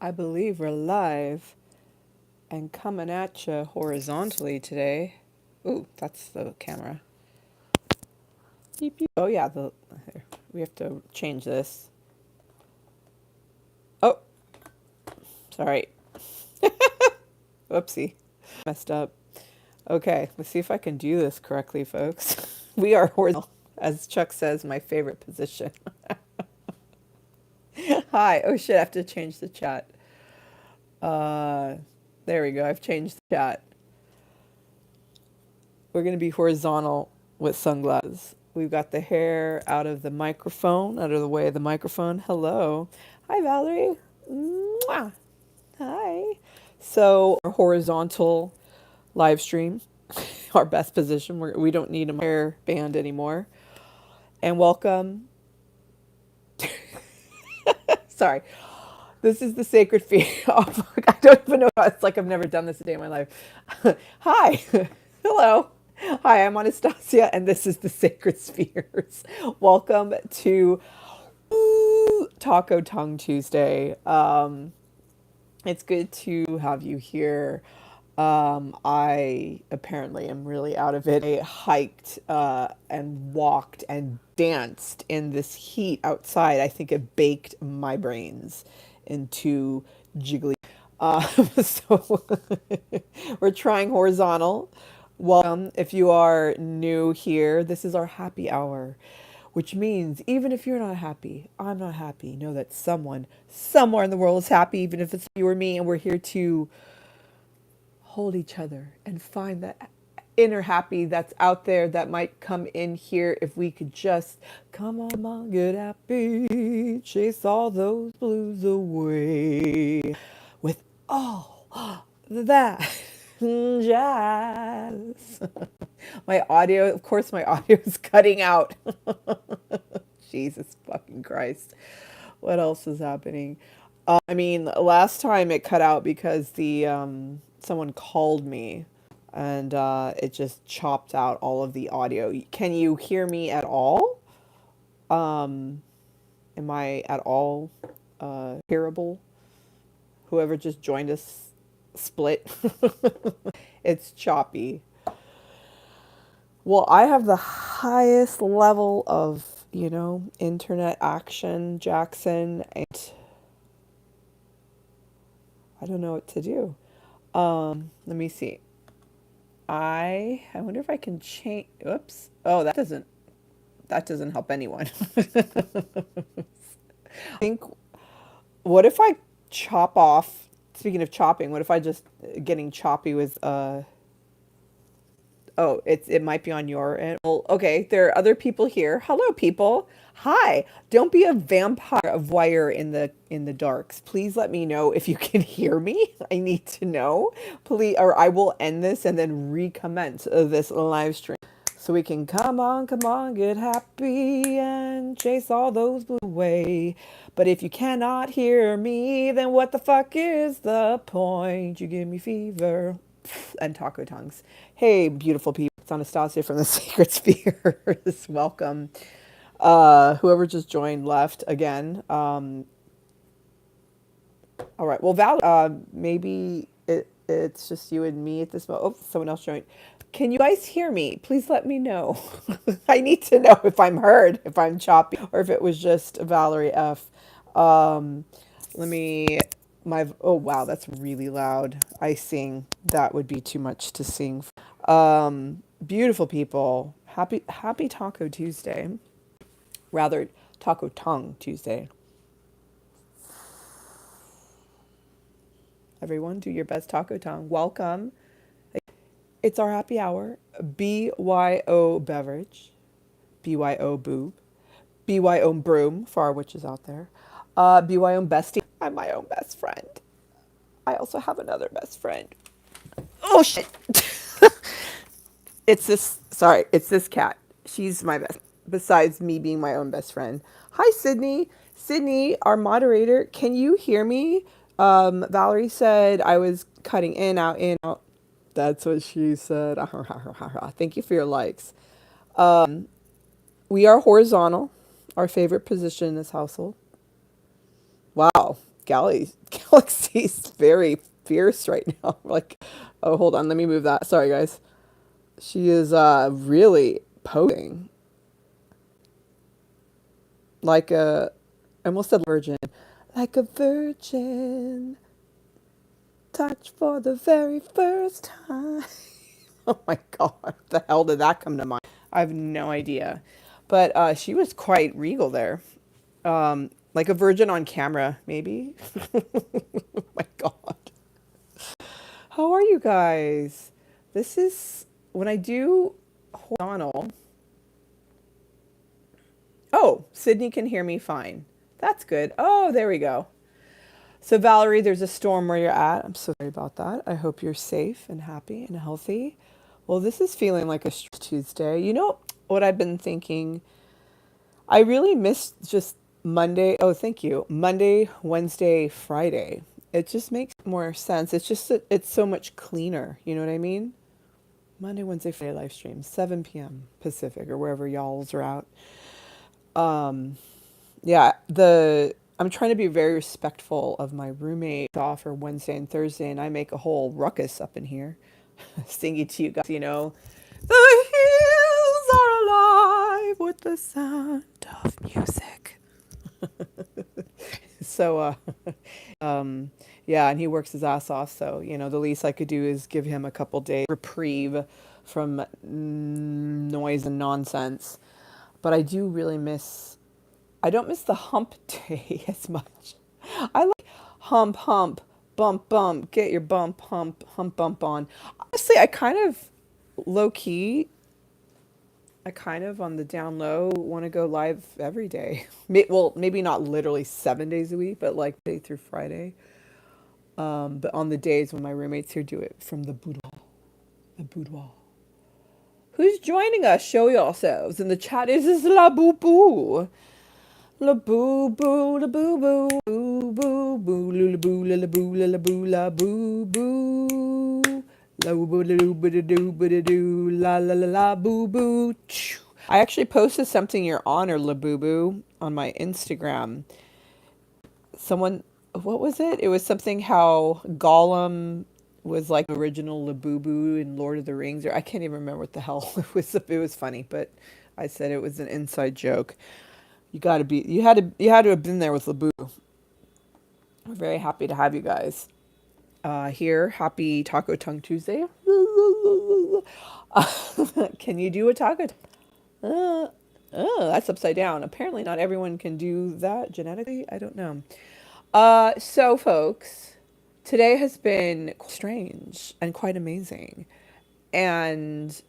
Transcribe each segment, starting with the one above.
I believe we're live and coming at you horizontally today. Ooh, that's the camera. Beep, beep. Oh yeah, here. We have to change this. Oh, sorry. Whoopsie. Messed up. Okay, let's see if I can do this correctly, folks. We are horizontal, as Chuck says, my favorite position. Hi. Oh shit, I have to change the chat. Uh, there we go. I've changed the chat. We're going to be horizontal with sunglasses. We've got the hair out of the microphone, out of the way of the microphone. Hello. Hi, Valerie. Mwah. Hi. So, our horizontal live stream, our best position. We don't need a hair band anymore. And welcome. Sorry. This is the sacred fear. Oh, fuck. I don't even know. It's like I've never done this a day in my life. Hi. Hello. Hi, I'm Anastasia, and this is the Sacred Spheres. Welcome to Taco Tongue Tuesday. It's good to have you here. I apparently am really out of it. I hiked and walked and danced in this heat outside. I think it baked my brains into jiggly. So we're trying horizontal. Welcome. If you are new here, this is our happy hour, which means even if you're not happy, I'm not happy. Know that someone somewhere in the world is happy, even if it's you or me, and we're here to hold each other and find that inner happy that's out there that might come in here if we could just come on, get happy, chase all those blues away with all that jazz. My audio, of course, my audio is cutting out. Jesus fucking Christ. What else is happening? I mean, last time it cut out because the someone called me and it just chopped out all of the audio. Can you hear me at all? Am I at all hearable? Whoever just joined us split. It's choppy. Well, I have the highest level of, internet action, Jackson, and I don't know what to do. Let me see. I wonder if I can change. Oops. Oh, that doesn't help anyone. I think, what if I chop off, speaking of chopping, what if I just getting choppy with oh, it might be on your end. Well, okay, there are other people here. Hello, people. Hi. Don't be a vampire of wire in the darks. Please let me know if you can hear me. I need to know. Please, or I will end this and then recommence this live stream. So we can come on, get happy and chase all those blues away. But if you cannot hear me, then what the fuck is the point? You give me fever and taco tongues. Hey, beautiful people. It's Anastasia from the Sacred Spheres. Welcome. Whoever just joined left again. All right. Well, Val, maybe it's just you and me at this moment. Oh, someone else joined. Can you guys hear me? Please let me know. I need to know if I'm heard, if I'm choppy, or if it was just Valerie F. Let me, oh wow, that's really loud. I sing. That would be too much to sing. Beautiful people. Happy Taco Tuesday. Rather, Taco Tongue Tuesday. Everyone, do your best taco tongue. Welcome. It's our happy hour. BYO beverage. BYO boob. BYO broom for our witches out there. BYO bestie. I'm my own best friend. I also have another best friend. Oh shit. It's this cat. She's my best, besides me being my own best friend. Hi, Sydney. Sydney, our moderator, can you hear me? Valerie said I was cutting in, out. That's what she said. Thank you for your likes. We are horizontal, our favorite position in this household. Wow. Galaxy's very fierce right now. Like, oh, hold on, let me move that. Sorry, guys. She is really posing like I almost said virgin, like a virgin, touched for the very first time. Oh my God, what the hell did that come to mind? I have no idea, but she was quite regal there. Like a virgin on camera, maybe. Oh my God. How are you guys? This is when I do horizontal. Oh, Sydney can hear me fine. That's good. Oh, there we go. So Valerie, there's a storm where you're at. I'm so sorry about that. I hope you're safe and happy and healthy. Well, this is feeling like a Tuesday. You know what I've been thinking? I really miss just Monday. Oh, thank you. Monday, Wednesday, Friday. It just makes more sense. It's just that it's so much cleaner. You know what I mean? Monday, Wednesday, Friday live stream, 7 p.m. Pacific or wherever y'all's are out. Yeah, I'm trying to be very respectful of my roommate off for Wednesday and Thursday, and I make a whole ruckus up in here, singing to you guys. You know, the hills are alive with the sound of music. So, yeah, and he works his ass off. So, you know, the least I could do is give him a couple days reprieve from noise and nonsense. But I do really I don't miss the hump day as much. I like hump, hump, bump, bump, get your bump, hump, hump, bump on. Honestly, I kind of low key, I kind of on the down low want to go live every day. Well, maybe not literally 7 days a week, but like day through Friday. But on the days when my roommates here do it from the boudoir. The boudoir. Who's joining us? Show yourselves. In the chat is La Boo Boo. La boo boo, la boo boo, boo boo boo, la boo, la boo, la boo, la boo boo, la boo la boo ba doo ba doo, la la la la boo boo. I actually posted something in your honor, La Boo Boo, on my Instagram. Someone, what was it? It was something how Gollum was like original La Boo Boo in Lord of the Rings, or I can't even remember what the hell it was. It was funny, but I said it was an inside joke. You had to have been there with Laboo. We're very happy to have you guys here. Happy Taco Tongue Tuesday. Can you do a taco? That's upside down. Apparently not everyone can do that genetically. I don't know. So folks, today has been strange and quite amazing. And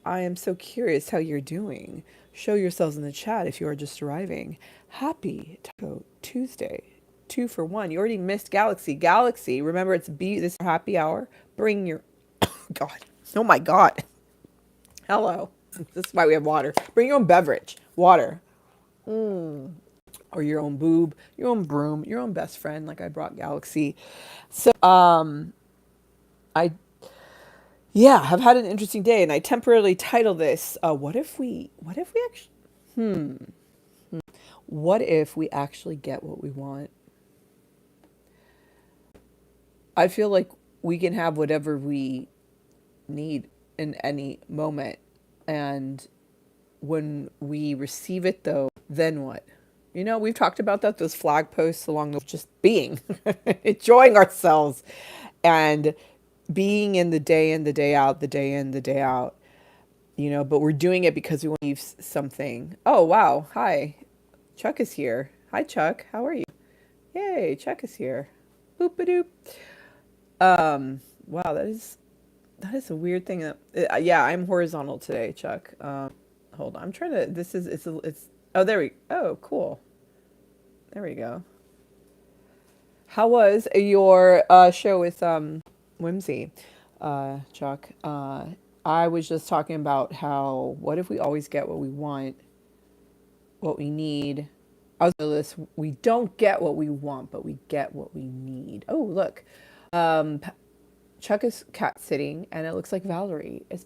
I am so curious how you're doing. Show yourselves in the chat if you are just arriving. Happy Taco Tuesday. 2 for 1. You already missed Galaxy. Galaxy, remember it's this happy hour. Bring your... God. Oh my God. Hello. This is why we have water. Bring your own beverage. Water. Or your own boob, your own broom, your own best friend, like I brought Galaxy. So, yeah, I've had an interesting day, and I temporarily titled this, what if we actually get what we want? I feel like we can have whatever we need in any moment. And when we receive it, though, then what? You know, we've talked about that, those flag posts along the just being, enjoying ourselves and being in the day out, the day in, the day out, you know, but we're doing it because we want to leave something. Oh, wow. Hi. Chuck is here. Hi, Chuck. How are you? Yay, Chuck is here. Boop-a-doop. Wow, that is a weird thing. Yeah, I'm horizontal today, Chuck. Hold on. I'm trying to, oh, oh, cool. There we go. How was your show with Whimsy, Chuck? I was just talking about how, what if we always get what we want, what we need? I was on the list. We don't get what we want, but we get what we need. Oh, look. Chuck is cat sitting, and it looks like Valerie is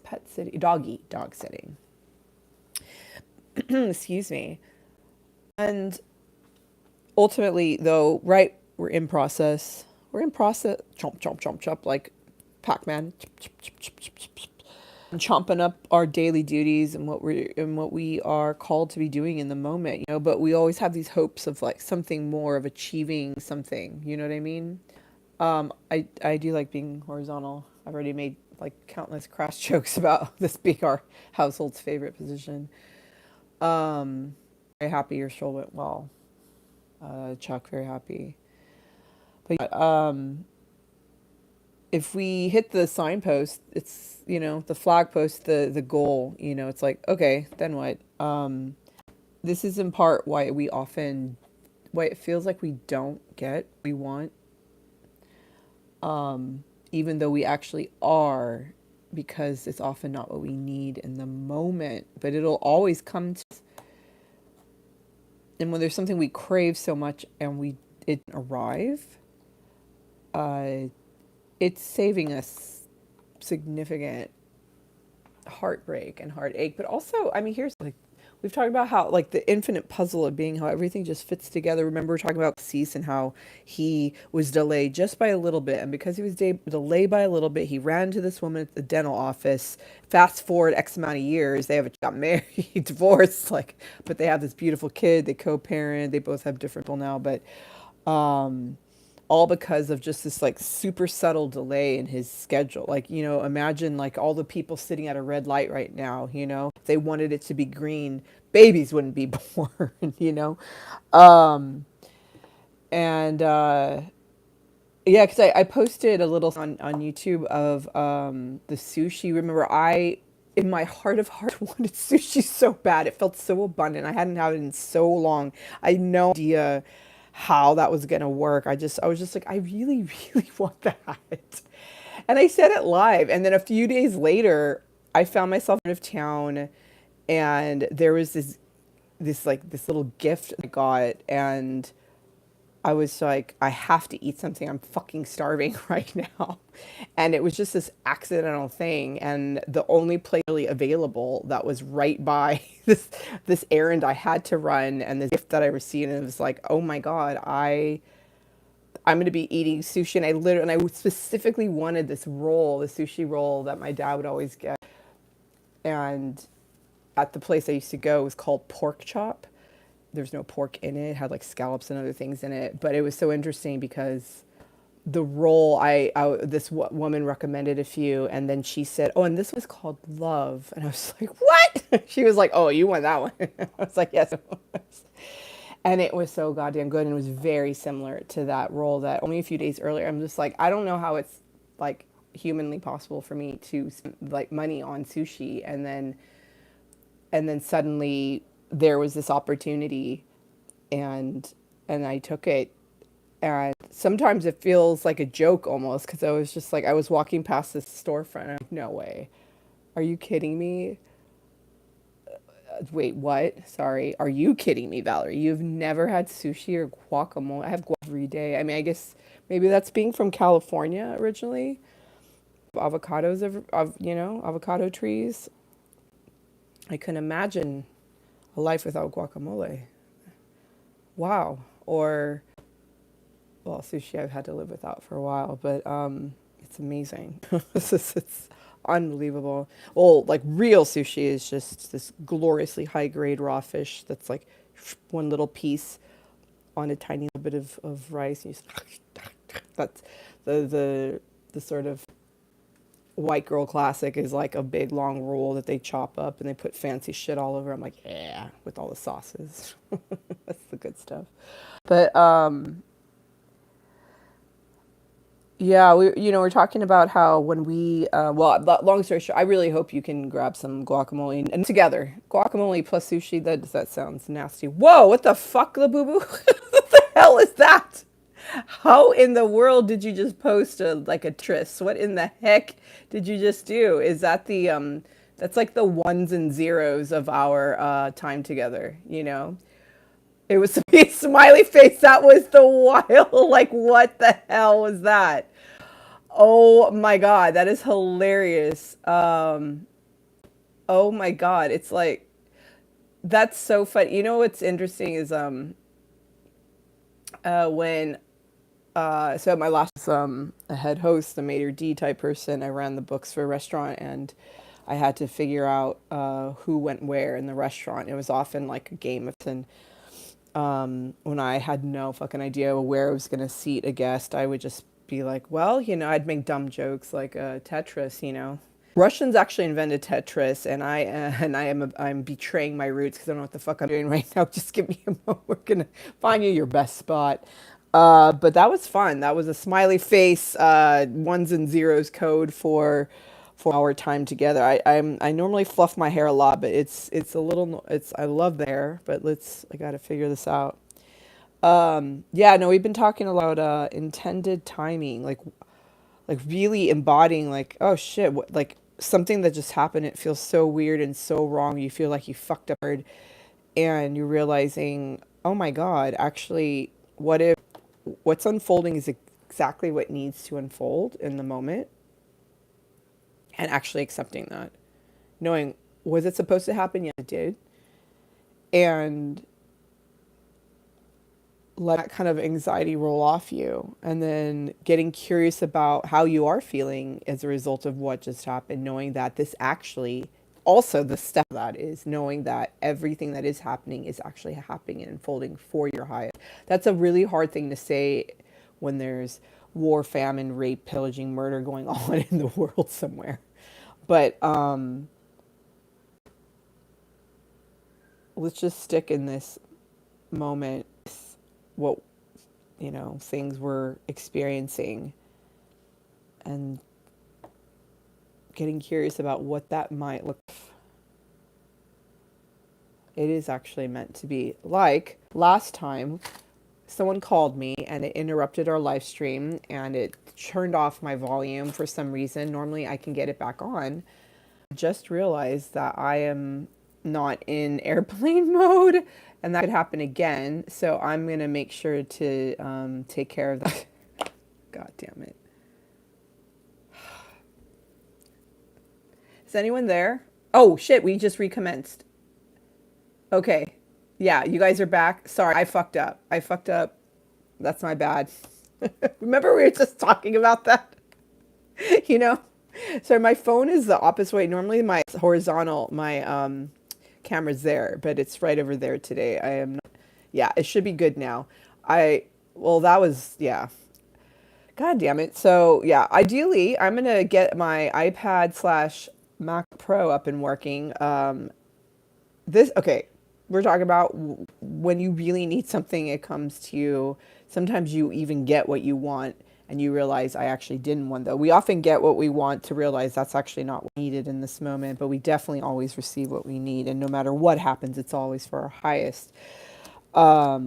dog sitting. Excuse me. And ultimately, though, right we're in process. We're in process. Chomp, chomp, chomp, chomp, like Pac-Man. Chomping up our daily duties and what we are called to be doing in the moment, you know, but we always have these hopes of like something more, of achieving something, you know what I mean? I do like being horizontal. I've already made like countless crass jokes about this being our household's favorite position. Very happy your stroll went well. Chuck, very happy. But if we hit the signpost, it's, you know, the flag post, the goal, you know, it's like, okay, then what? This is in part why it feels like we don't get what we want, even though we actually are, because it's often not what we need in the moment, but it'll always come to us. And when there's something we crave so much and it didn't arrive, it's saving us significant heartbreak and heartache. But also, I mean, here's like, we've talked about how like the infinite puzzle of being, how everything just fits together. Remember, we're talking about Cease and how he was delayed just by a little bit. And because he was delayed by a little bit, he ran to this woman at the dental office. Fast forward X amount of years, they got married, divorced, like, but they have this beautiful kid. They co-parent. They both have different people now, but all because of just this like super subtle delay in his schedule. Like, you know, imagine like all the people sitting at a red light right now, you know, if they wanted it to be green, babies wouldn't be born, you know? And yeah, because I posted a little on YouTube of the sushi. Remember, in my heart of hearts, wanted sushi so bad. It felt so abundant. I hadn't had it in so long. I had no idea how that was going to work. I was just like, I really, really want that. And I said it live. And then a few days later, I found myself out of town, and there was this little gift I got, and I was like, I have to eat something. I'm fucking starving right now. And it was just this accidental thing. And the only place really available that was right by this errand I had to run, and this gift that I received, and it was like, oh my God, I'm going to be eating sushi. And I specifically wanted this roll, the sushi roll that my dad would always get. And at the place I used to go, it was called Pork Chop. There's no pork in it. It had like scallops and other things in it. But it was so interesting because the roll, this woman recommended a few, and then she said, oh, and this was called Love. And I was like, what? She was like, oh, you want that one? I was like, yes, it was. And it was so goddamn good. And it was very similar to that roll that only a few days earlier, I'm just like, I don't know how it's like humanly possible for me to spend like money on sushi. And then suddenly there was this opportunity, and I took it. And sometimes it feels like a joke almost, because I was just like, I was walking past this storefront, and I'm like, no way. Are you kidding me? Wait, what? Sorry. Are you kidding me, Valerie? You've never had sushi or guacamole? I have guac every day. I mean, I guess maybe that's being from California originally. Avocados, you know, avocado trees. I couldn't imagine a life without guacamole. Wow. Or, well, sushi I've had to live without for a while, but it's amazing. It's unbelievable. Well, like real sushi is just this gloriously high grade raw fish that's like one little piece on a tiny little bit of rice. And that's the sort of white girl classic is like a big long roll that they chop up and they put fancy shit all over. I'm like, yeah, with all the sauces. That's the good stuff. But yeah, we're talking about how when we, long story short, I really hope you can grab some guacamole and together. Guacamole plus sushi, that sounds nasty. Whoa, what the fuck, La Boo Boo? What the hell is that? How in the world did you just post a tris? What in the heck did you just do? Is that that's like the ones and zeros of our time together, you know? It was a smiley face. That was the wild, like, what the hell was that? Oh my God, that is hilarious. Oh my God, it's like, that's so funny. You know what's interesting is when So my last a head host, a maitre d type person. I ran the books for a restaurant, and I had to figure out who went where in the restaurant. It was often like a game of, and when I had no fucking idea where I was going to seat a guest, I would just be like, well, I'd make dumb jokes like Tetris. Russians actually invented Tetris, and I'm betraying my roots because I don't know what the fuck I'm doing right now. Just give me a moment. We're gonna find you your best spot. But that was fun. That was a smiley face, ones and zeros code for our time together. I normally fluff my hair a lot, but it's a little I love the hair, but I got to figure this out. Yeah, no, we've been talking about intended timing, like really embodying, like, oh shit, like something that just happened, it feels so weird and so wrong, you feel like you fucked up hard, and you're realizing, oh my god, actually, what if what's unfolding is exactly what needs to unfold in the moment, and actually accepting that, knowing, was it supposed to happen? Yeah, it did. And let that kind of anxiety roll off you, and then getting curious about how you are feeling as a result of what just happened, knowing that this actually, also the step of that is knowing that everything that is happening is actually happening and unfolding for your highest. That's a really hard thing to say when there's war, famine, rape, pillaging, murder going on in the world somewhere. But let's just stick in this moment, what things we're experiencing, and getting curious about what that might look like. It is actually meant to be. Like last time, someone called me and it interrupted our live stream and it turned off my volume for some reason. Normally I can get it back on. Just realized that I am not in airplane mode, and that could happen again. So I'm going to make sure to take care of that. God damn it. Is anyone there? Oh shit, we just recommenced. Okay. Yeah, you guys are back. Sorry, I fucked up. That's my bad. Remember we were just talking about that? you know? So my phone is the opposite way. Normally my horizontal, my camera's there, but it's right over there today. I am not, yeah, it should be good now. Well, that was, yeah. God damn it. So yeah, ideally I'm going to get my iPad slash Mac Pro up and working. Okay, we're talking about when you really need something, it comes to you. Sometimes you even get what you want and you realize, I actually didn't want that. We often get what we want to realize that's actually not what we needed in this moment, but we definitely always receive what we need. And no matter what happens, it's always for our highest. I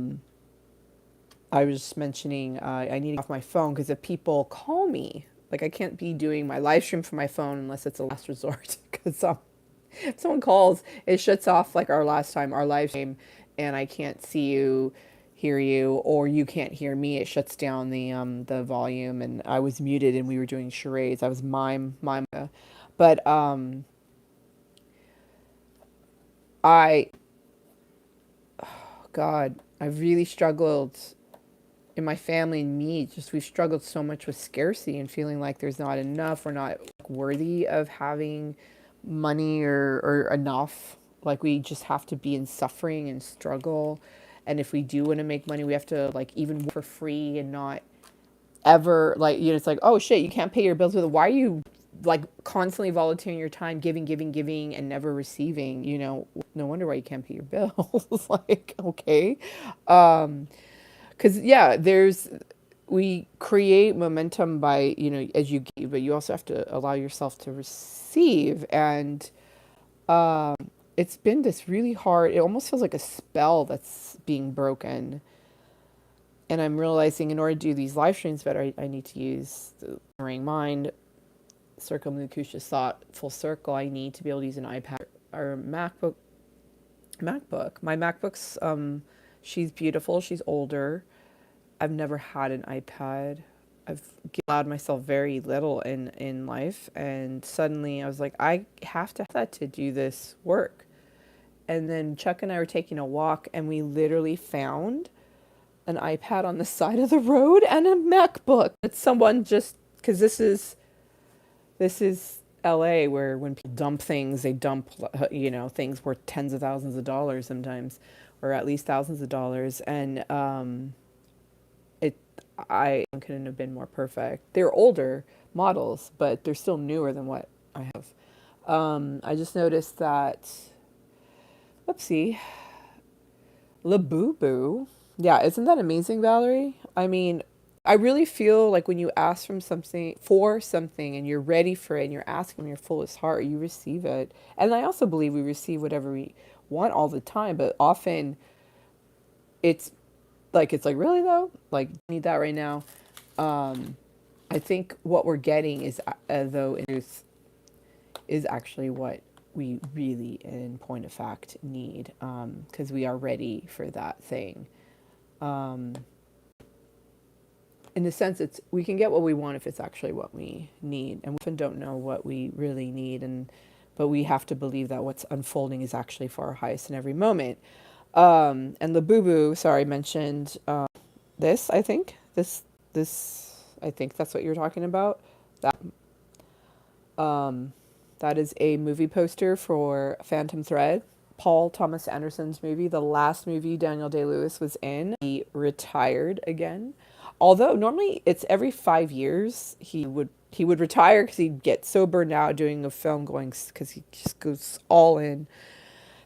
was just mentioning, I need to get off my phone because if people call me, like I can't be doing my live stream from my phone unless it's a last resort, because if someone calls, it shuts off like our last time, our live stream, and I can't see you, hear you, or you can't hear me. It shuts down the volume, and I was muted and we were doing charades. I was mime, but I, God, I really struggled in my family and me. Just we've struggled so much with scarcity and feeling like there's not enough. We're not worthy of having money or enough. Like we just have to be in suffering and struggle. And if we do want to make money, we have to like even work for free and not ever like, it's like, oh shit, you can't pay your bills with it. Why are you like constantly volunteering your time, giving and never receiving, no wonder why you can't pay your bills. Like, okay. Because yeah, we create momentum by, as you give, but you also have to allow yourself to receive. And it's been this really hard, it almost feels like a spell that's being broken. And I'm realizing in order to do these live streams better, I need to use the ring mind, circle Mukusha's thought, full circle. I need to be able to use an iPad or MacBook. My MacBook's, she's beautiful, she's older. I've never had an iPad. I've allowed myself very little in life. And suddenly I was like, I have to have that to do this work. And then Chuck and I were taking a walk and we literally found an iPad on the side of the road and a MacBook. It's someone just because this is LA where when people dump things, they dump things worth tens of thousands of dollars sometimes, or at least thousands of dollars, and it I couldn't have been more perfect. They're older models, but they're still newer than what I have. I just noticed that. Whoopsie. Labubu. Yeah, isn't that amazing, Valerie? I mean, I really feel like when you ask from something for something and you're ready for it and you're asking from your fullest heart, you receive it. And I also believe we receive whatever we want all the time, but often it's it's like really though, like I need that right now. I think what we're getting is though is actually what we really, in point of fact, need, because we are ready for that thing. Um, in the sense, it's we can get what we want if it's actually what we need, and we often don't know what we really need, but we have to believe that what's unfolding is actually for our highest in every moment. And Labubu, sorry, mentioned this. I think this. I think that's what you're talking about. That um, that is a movie poster for Phantom Thread, Paul Thomas Anderson's movie, the last movie Daniel Day-Lewis was in. He retired again. Although normally it's every 5 years he would retire because he'd get so burned out doing a film going because he just goes all in.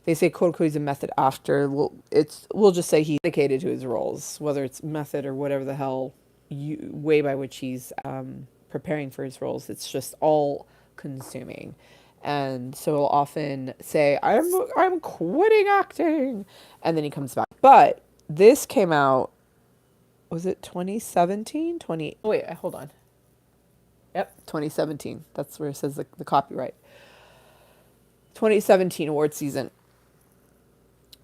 They say quote unquote he's a method actor. We'll just say he's dedicated to his roles, whether it's method or whatever the hell way by which he's preparing for his roles. It's just all consuming. And so he'll often say, I'm quitting acting. And then he comes back. But this came out, was it 2017? Oh, wait, hold on. Yep, 2017. That's where it says the copyright. 2017 award season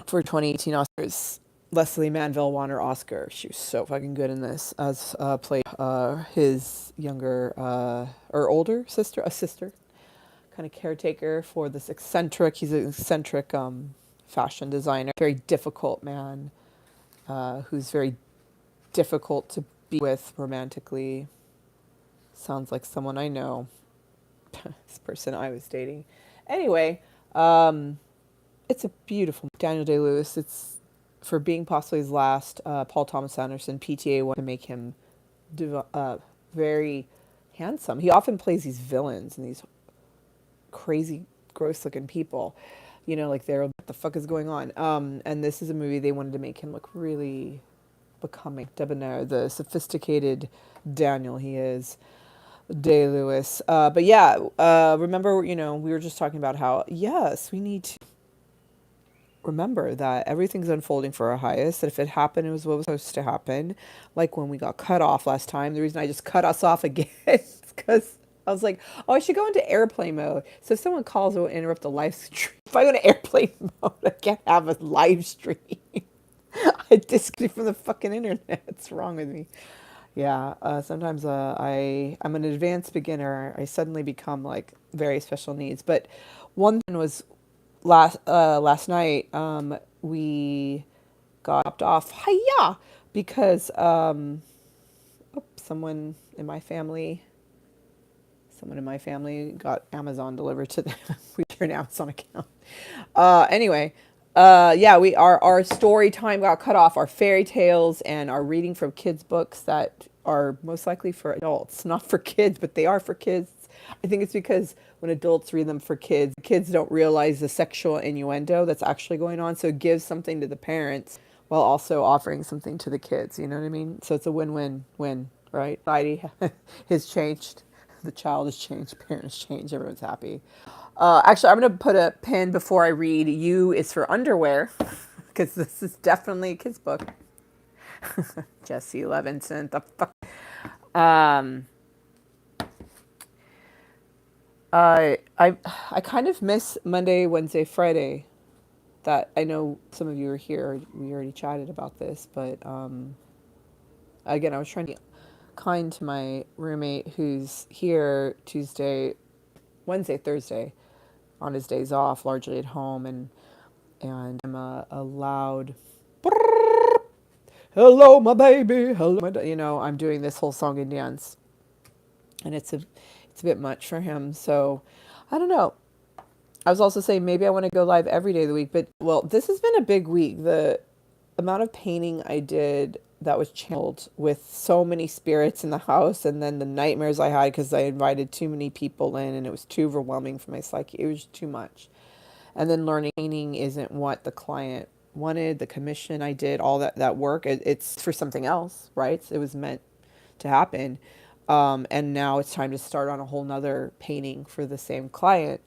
for 2018 Oscars. Leslie Manville won her Oscar. She was so fucking good in this as played his younger or older sister, a sister, kind of caretaker for this eccentric. He's an eccentric fashion designer, very difficult man who's very difficult to be with romantically. Sounds like someone I know. This person I was dating. Anyway, it's a beautiful Daniel Day-Lewis. It's for being possibly his last. Paul Thomas Anderson, PTA, wanted to make him very handsome. He often plays these villains and these crazy, gross-looking people. Like they're what the fuck is going on? And this is a movie they wanted to make him look really becoming, debonair, the sophisticated Daniel he is. Day-Lewis. But yeah, remember, we were just talking about how, yes, we need to remember that everything's unfolding for our highest, that if it happened, it was what was supposed to happen. Like when we got cut off last time, the reason I just cut us off again is because I was like, oh, I should go into airplane mode. So if someone calls, it will interrupt the live stream. If I go to airplane mode, I can't have a live stream. I disconnect from the fucking internet. What's wrong with me? Yeah, sometimes I'm an advanced beginner. I suddenly become like very special needs. But one thing was last night we got dropped off. Hiya! Because someone in my family got Amazon delivered to them. We share an Amazon account. Anyway, yeah, our story time got cut off. Our fairy tales and our reading from kids' books that are most likely for adults, not for kids, but they are for kids. I think it's because when adults read them for kids don't realize the sexual innuendo that's actually going on. So it gives something to the parents while also offering something to the kids. You know what I mean? So it's a win-win-win, right? Society has changed. The child has changed. Parents changed. Everyone's happy. Actually, I'm going to put a pin before I read. U is for underwear, because this is definitely a kid's book. Jesse Levinson, the fuck. I kind of miss Monday, Wednesday, Friday. That I know some of you are here. We already chatted about this, but again, I was trying to be kind to my roommate who's here Tuesday, Wednesday, Thursday, on his days off, largely at home, and I'm a loud hello, my baby, hello, you know, I'm doing this whole song and dance, and it's a bit much for him. So I don't know. I was also saying maybe I want to go live every day of the week, but well, this has been a big week. The amount of painting I did that was channeled with so many spirits in the house, and then the nightmares I had because I invited too many people in and it was too overwhelming for my psyche. It was too much. And then learning painting isn't what the client wanted, the commission I did, all that work, it's for something else, right? It was meant to happen. And now it's time to start on a whole nother painting for the same client.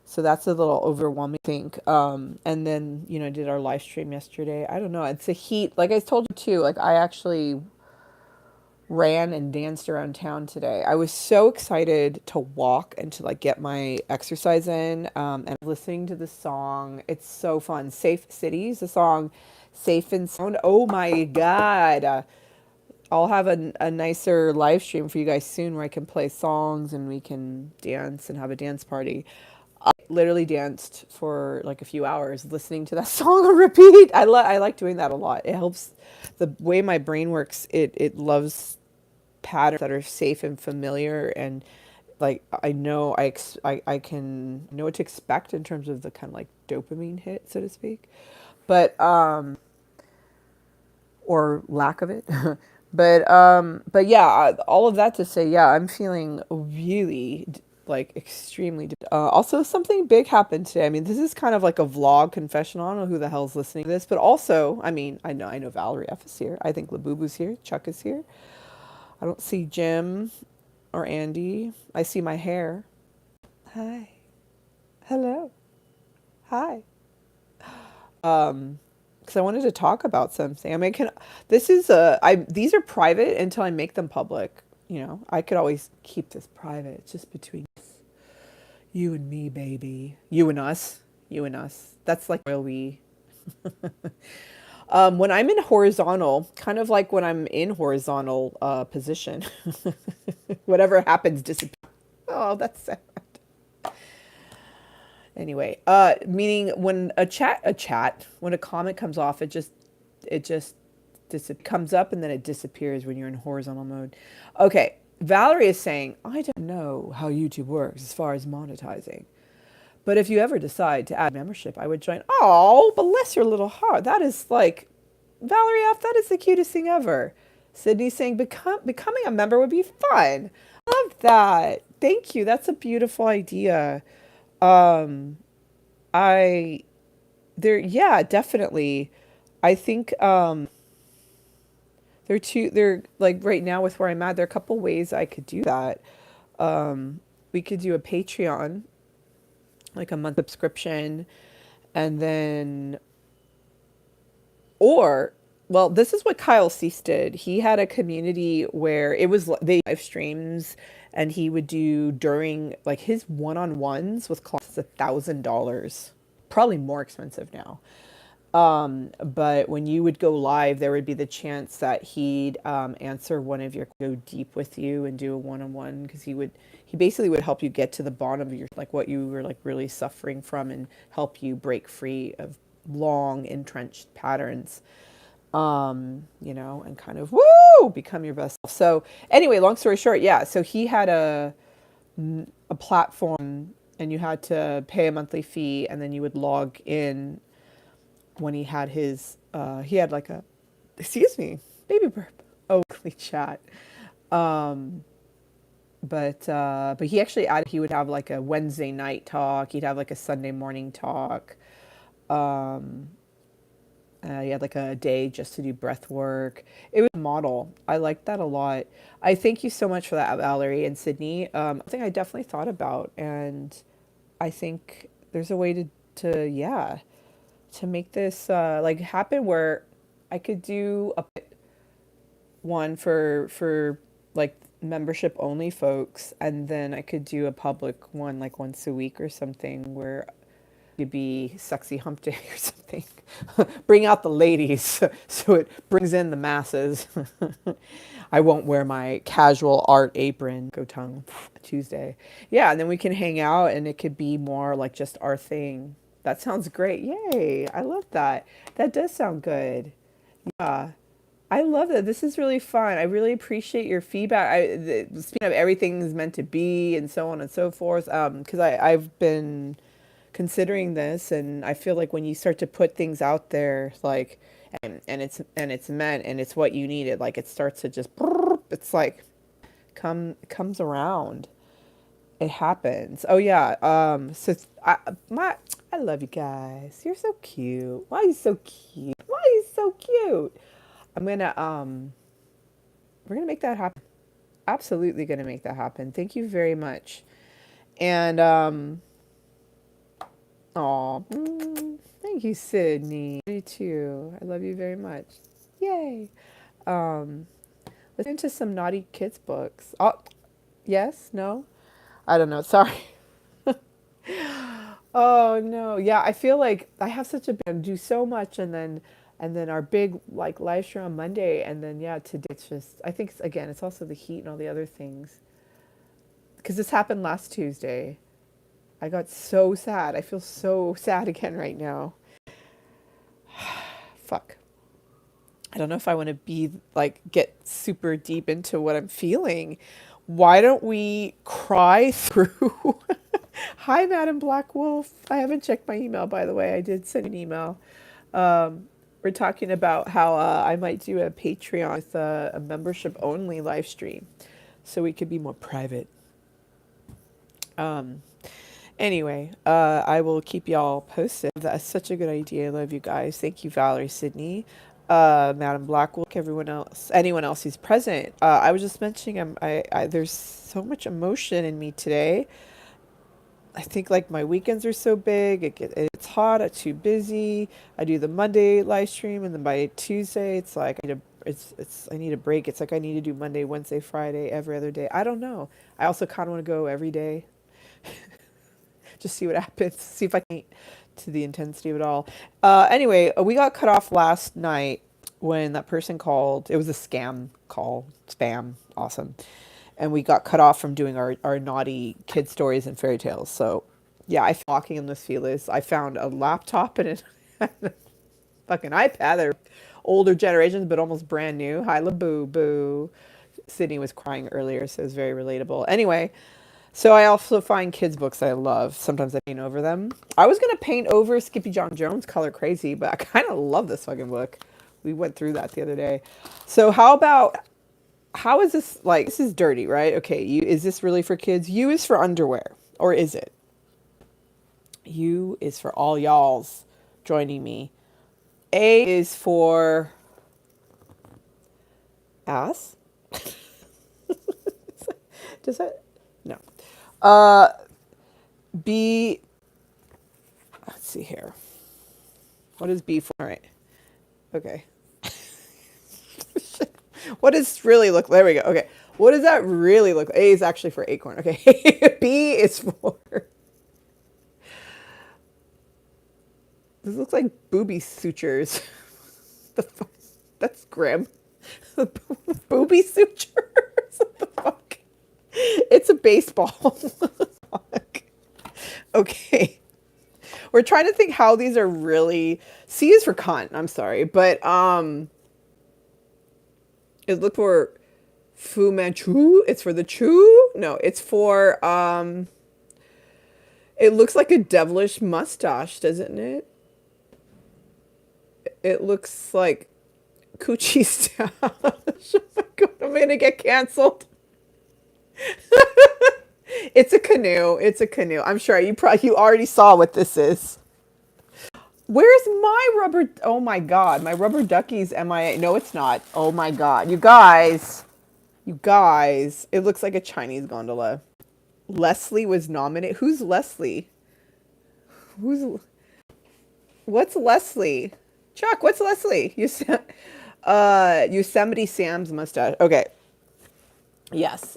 So that's a little overwhelming, I think. And then, you know, I did our live stream yesterday. I don't know. It's a heat. Like I told you too, like I actually ran and danced around town today. I was so excited to walk and to like get my exercise in, and listening to the song. It's so fun. Safe Cities, the song Safe and Sound. Oh my God. I'll have a nicer live stream for you guys soon where I can play songs and we can dance and have a dance party. I literally danced for like a few hours listening to that song on repeat. I like doing that a lot. It helps the way my brain works. It loves patterns that are safe and familiar, and like I know I can know what to expect in terms of the kind of like dopamine hit, so to speak. But or lack of it. But yeah, all of that to say, yeah, I'm feeling really like extremely. Also, something big happened today. I mean, this is kind of like a vlog confessional. I don't know who the hell's listening to this, but also, I mean, I know Valerie F is here. I think Labubu's here. Chuck is here. I don't see Jim or Andy. I see my hair. Hi. Hello. Hi. Because I wanted to talk about something. I mean, these are private until I make them public. You know, I could always keep this private. It's just between you and me, baby. You and us. You and us. That's like real we. When I'm in horizontal, kind of like when I'm in horizontal position, whatever happens disappears. Oh, that's sad. Anyway, meaning when when a comment comes off, it just comes up and then it disappears when you're in horizontal mode. Okay, Valerie is saying, I don't know how YouTube works as far as monetizing, but if you ever decide to add membership, I would join. Oh, bless your little heart. That is like, Valerie F, that is the cutest thing ever. Sydney's saying, becoming a member would be fun. I love that. Thank you. That's a beautiful idea. Um, I yeah, definitely. I think they're like right now with where I'm at, there are a couple ways I could do that. We could do a Patreon, like a month subscription, and then or well, this is what Kyle Cease did. He had a community where it was they live streams, and he would do during like his one-on-ones with clients $1,000, probably more expensive now. But when you would go live, there would be the chance that he'd answer one of your go deep with you and do a one-on-one, because he basically would help you get to the bottom of your like what you were like really suffering from and help you break free of long entrenched patterns. You know, and kind of woo become your best self. So anyway, long story short, yeah. So he had a platform, and you had to pay a monthly fee, and then you would log in when he had like a, excuse me, baby burp, Oakley chat. But he actually added, he would have like a Wednesday night talk. He'd have like a Sunday morning talk. He had like a day just to do breath work. It was a model. I liked that a lot. I thank you so much for that, Valerie and Sydney. Something I definitely thought about, and I think there's a way yeah, to make this like happen where I could do a one for like membership only folks, and then I could do a public one like once a week or something where it'd be sexy hump day or something. Bring out the ladies so it brings in the masses. I won't wear my casual art apron, go tongue Tuesday. Yeah, and then we can hang out and it could be more like just our thing. That sounds great. Yay. I love that. That does sound good. Yeah. I love it. This is really fun. I really appreciate your feedback. Speaking of everything's meant to be and so on and so forth, because I've been considering this, and I feel like when you start to put things out there, like, and it's meant and it's what you needed, like it starts to just, it's like comes around. It happens. Oh yeah. I love you guys. You're so cute. Why are you so cute? Why are you so cute? I'm gonna we're gonna make that happen. Absolutely gonna make that happen. Thank you very much. And oh, thank you, Sydney. You too. I love you very much. Yay. Um, let's get into some naughty kids books. Oh, yes, no, I don't know. Sorry. Oh no. Yeah, I feel like I have such a do so much, and then our big like live stream on Monday, and then yeah, today it's just I think again it's also the heat and all the other things. Because this happened last Tuesday. I got so sad. I feel so sad again right now. Fuck. I don't know if I want to be like get super deep into what I'm feeling. Why don't we cry through? Hi, Madam Black Wolf. I haven't checked my email, by the way. I did send an email. We're talking about how I might do a Patreon with a membership only live stream so we could be more private. Um, Anyway, I will keep y'all posted. That's such a good idea. I love you guys. Thank you, Valerie, Sydney, Madam Blackwood, everyone else, anyone else who's present. I was just mentioning, there's so much emotion in me today. I think like my weekends are so big. It's hot. I'm too busy. I do the Monday live stream, and then by Tuesday, it's like I need a break. It's like I need to do Monday, Wednesday, Friday, every other day. I don't know. I also kind of want to go every day. Just see what happens, see if I can to the intensity of it all. Anyway, we got cut off last night when that person called. It was a scam call, spam, awesome. And we got cut off from doing our naughty kid stories and fairy tales. So, yeah, I walking in this feelers. I found a laptop and a fucking iPad. They're older generations, but almost brand new. Hi, la boo boo. Sydney was crying earlier, so it was very relatable. Anyway, so I also find kids' books I love. Sometimes I paint over them. I was going to paint over Skippy John Jones' Color Crazy, but I kind of love this fucking book. We went through that the other day. So how is this, like, this is dirty, right? Okay, is this really for kids? U is for underwear, or is it? U is for all y'alls joining me. A is for ass. Does that? No. B, let's see here. What is B for? All right. Okay. What does really look, there we go. Okay. What does that really look? A is actually for acorn. Okay. B is for, this looks like booby sutures. The fuck? That's grim. Booby sutures? What the fuck? It's a baseball. Okay. We're trying to think how these are really. C is for cunt. I'm sorry, but it looked for Fu Manchu. It's for the Chu. No, it's for It looks like a devilish mustache, doesn't it? It looks like coochie stash. Oh my god, I'm gonna get canceled. It's a canoe. It's a canoe. I'm sure you already saw what this is. Where's my rubber? Oh my god, my rubber duckies MIA. No, it's not. Oh my god, you guys. You guys. It looks like a Chinese gondola. Leslie was nominated. Who's Leslie? What's Leslie? Chuck, what's Leslie? Yosemite Sam's mustache. Okay. Yes.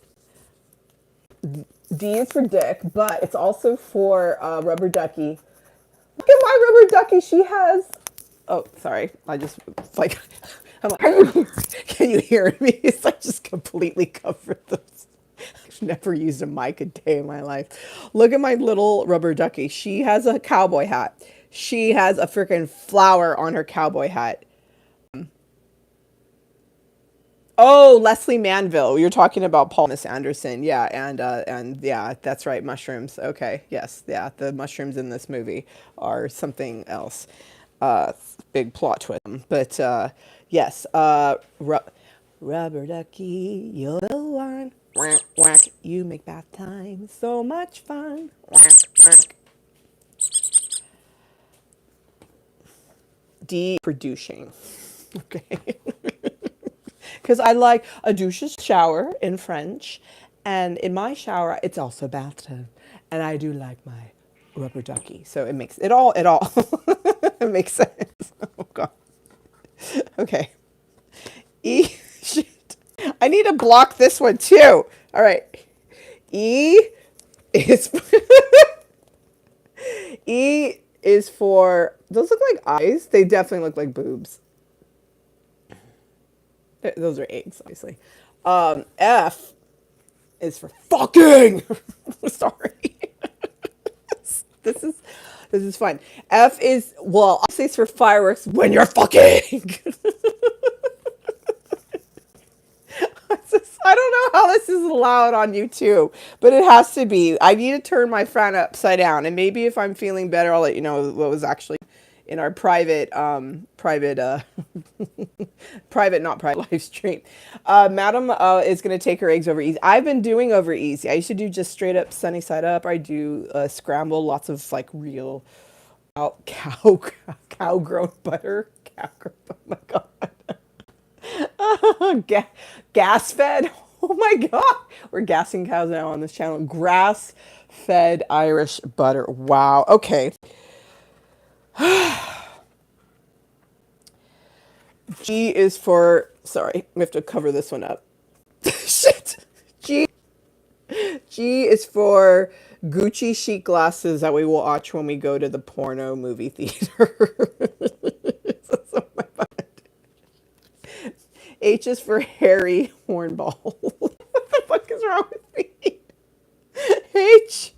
D is for dick, but it's also for rubber ducky. Look at my rubber ducky. She has. Oh, sorry. I just like. I'm like, can you hear me? It's like just completely covered this. I've never used a mic a day in my life. Look at my little rubber ducky. She has a cowboy hat. She has a freaking flower on her cowboy hat. Oh, Leslie Manville. You're talking about Paul Thomas Anderson. Yeah, and yeah, that's right. Mushrooms. Okay. Yes. Yeah, the mushrooms in this movie are something else. Big plot twist. But yes, rubber ducky, you're the one. Whack, whack. You make bath time so much fun. Whack, whack. D for douching. Okay. Because I like a douche is shower in French, and in my shower it's also bathtub, and I do like my rubber ducky. So it makes it all it makes sense. Oh god. Okay. E shit. I need to block this one too. All right. E is E is for those look like eyes. They definitely look like boobs. Those are eggs, obviously. F is for fucking. Sorry. this is this is fun. F is well, obviously it's for fireworks when you're fucking. I don't know how this is allowed on YouTube, but it has to be. I need to turn my phone upside down, and maybe if I'm feeling better, I'll let you know what was actually in our private, not private live stream. Madam is going to take her eggs over easy. I've been doing over easy. I used to do just straight up sunny side up. I do scramble, lots of like real cow grown butter. Oh my god. Gas fed. Oh my god, we're gassing cows now on this channel. Grass fed Irish butter. Wow. Okay. G is for sorry, we have to cover this one up. Shit. G is for Gucci chic glasses that we will watch when we go to the porno movie theater. So H is for hairy hornball. What the fuck is wrong with me? H.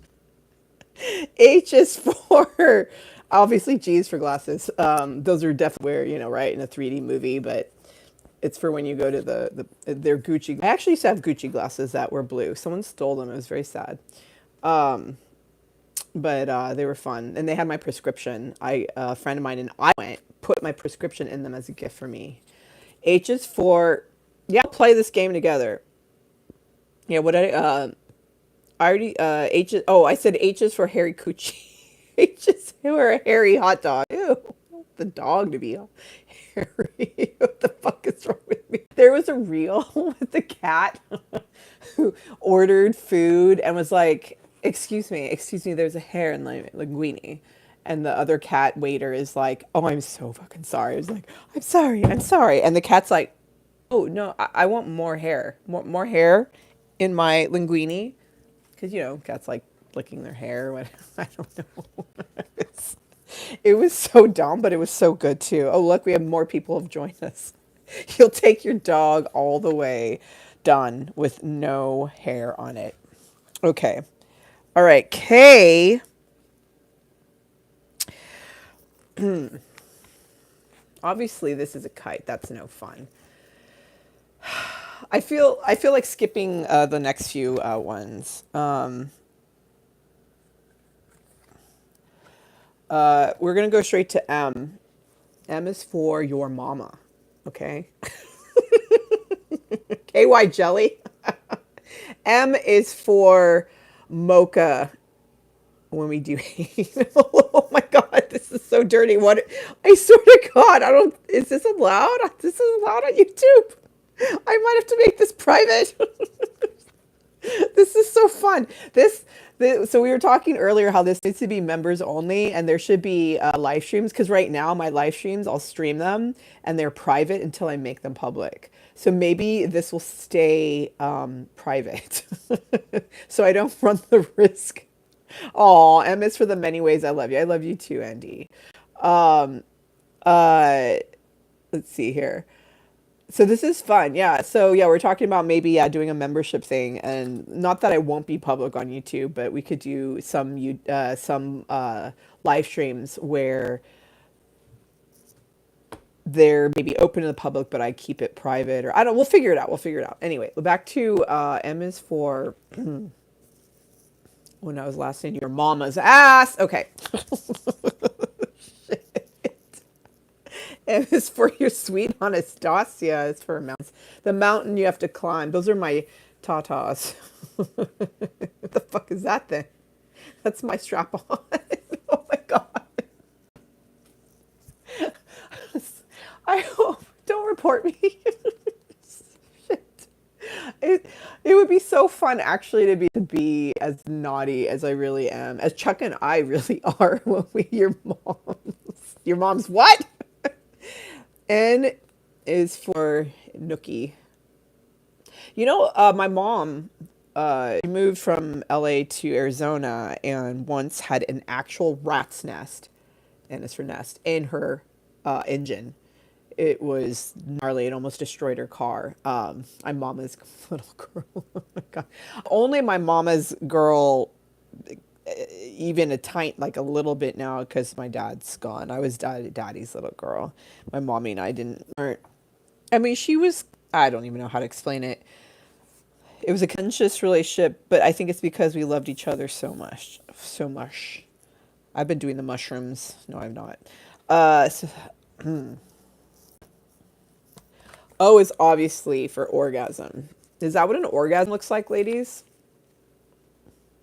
H is for obviously G is for glasses. Those are definitely where right in a 3D movie, but it's for when you go to their Gucci. I actually used to have Gucci glasses that were blue. Someone stole them. It was very sad. But they were fun, and they had my prescription. A friend of mine and I put my prescription in them as a gift for me. H is for yeah, play this game together. Yeah, what I already H is I said H is for hairy coochie. H is for a hairy hot dog. Ew, the dog to be hairy. What the fuck is wrong with me? There was a reel with the cat who ordered food and was like, excuse me, there's a hair in my linguine. And the other cat waiter is like, oh, I'm so fucking sorry. I was like, I'm sorry. And the cat's like, oh, no, I want more hair. More hair in my linguine. Because, cats like licking their hair. I don't know. It was so dumb, but it was so good, too. Oh, look, we have more people have joined us. You'll take your dog all the way done with no hair on it. Okay. All right. K. Obviously, this is a kite. That's no fun. I feel like skipping the next few ones. We're gonna go straight to M. M is for your mama. Okay. KY jelly. M is for mocha. When we do oh my god, this is so dirty. What I swear to god, is this allowed? This is allowed on YouTube. I might have to make this private. This is so fun. So we were talking earlier how this needs to be members only, and there should be live streams, because right now my live streams, I'll stream them and they're private until I make them public. So maybe this will stay private so I don't run the risk. Oh, M is for the many ways I love you. I love you too, Andy. Um, let's see here. So this is fun. Yeah. So yeah, we're talking about maybe doing a membership thing, and not that I won't be public on YouTube, but we could do some live streams where they're maybe open to the public, but I keep it private, or I don't. We'll figure it out. We'll figure it out. Anyway, back to M is for when I was last in your mama's ass. Okay. M is for your sweet Anastasia. It's for mountains. The mountain you have to climb. Those are my tatas. What the fuck is that then? That's my strap on. Oh my god. I hope. Don't report me. Shit. It would be so fun actually to be as naughty as I really am, as Chuck and I really are when we your mom's what? N is for Nookie. You know, my mom moved from LA to Arizona and once had an actual rat's nest, and it's for nest, in her engine. It was gnarly. It almost destroyed her car. My mama's little girl. Oh my god! Only my mama's girl, even a tiny, like a little bit now, because my dad's gone. I was daddy's little girl. My mommy and I aren't. I mean, she was. I don't even know how to explain it. It was a conscious relationship, but I think it's because we loved each other so much, so much. I've been doing the mushrooms. No, I'm not. O is obviously for orgasm. Is that what an orgasm looks like, ladies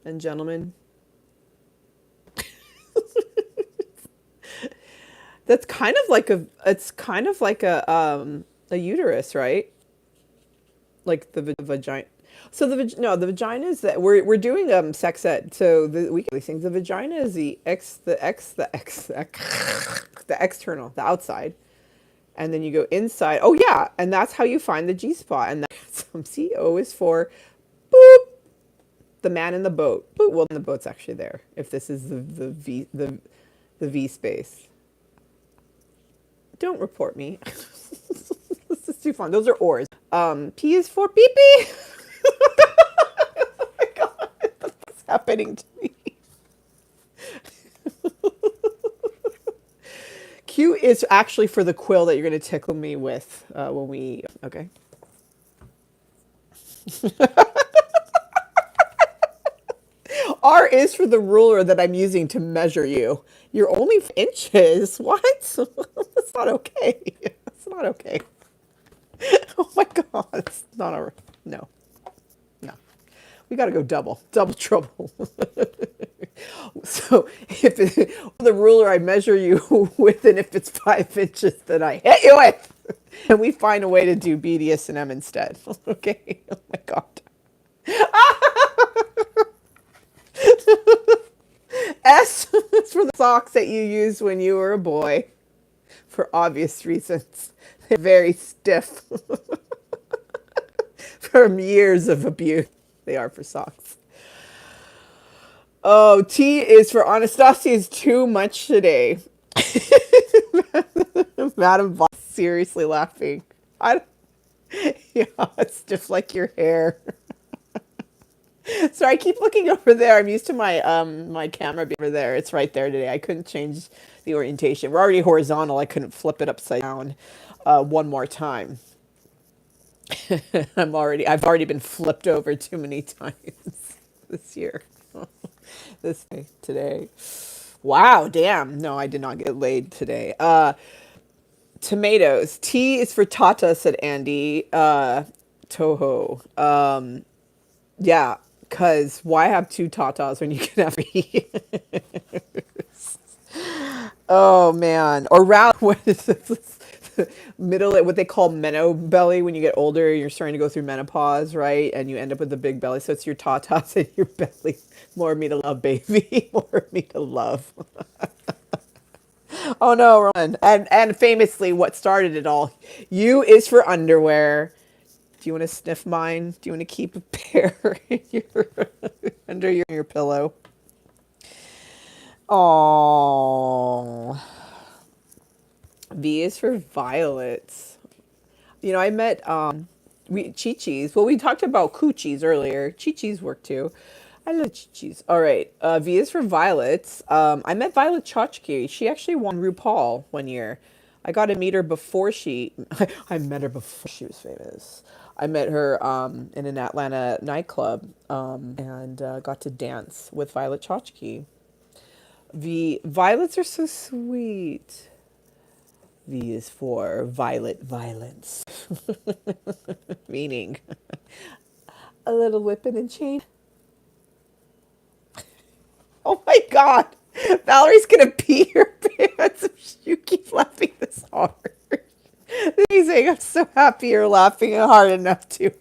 and gentlemen? That's kind of like it's kind of like a uterus, right? Like the vagina. So the vagina is that we're doing sex ed. So we get these things. The vagina is the external, the outside. And then you go inside. Oh yeah, and that's how you find the G spot. And that's CO is for boop, the man in the boat. Boop. Well, the boat's actually there. If this is the V space. Don't report me. This is too fun. Those are oars. P is for pee pee. Oh my god, what's happening to me? Q is actually for the quill that you're going to tickle me with when we... Okay. R is for the ruler that I'm using to measure you. You're only inches. What? That's not okay. That's not okay. Oh my god. It's not a... No. No. We got to go double trouble. So if the ruler I measure you with, and if it's 5 inches, then I hit you with, and we find a way to do BDSM instead. Okay. Oh my god. S is for the socks that you used when you were a boy, for obvious reasons. They're very stiff from years of abuse. They are for socks. Oh, T is for Anastasia is too much today. Madam Boss seriously laughing. Yeah, it's just like your hair. Sorry, I keep looking over there. I'm used to my my camera being over there. It's right there today. I couldn't change the orientation. We're already horizontal. I couldn't flip it upside down one more time. I've already been flipped over too many times this year. This day, today. Wow, damn. No, I did not get laid today. Tomatoes. T is for Tata, said Andy. Toho. Yeah, because why have 2 tatas when you can have 3? Oh, man. Or rather, what is this? What they call meno belly when you get older, you're starting to go through menopause, right? And you end up with a big belly. So it's your tatas and your belly. More of me to love, baby. More of me to love. Oh no, run. And famously, what started it all? U is for underwear. Do you want to sniff mine? Do you want to keep a pair under your pillow? Oh. V is for violets. You know, I met Chi-Chi's. Well, we talked about coochies earlier. Chi-Chi's work too. I love Chi-Chi's. All right. V is for violets. I met Violet Chachki. She actually won RuPaul one year. I got to meet her before she, I met her before she was famous. I met her in an Atlanta nightclub and got to dance with Violet Chachki. The violets are so sweet. V is for violet violence, meaning a little whipping and chain. Oh my God. Valerie's going to pee her pants if you keep laughing this hard. Amazing. I'm so happy you're laughing hard enough to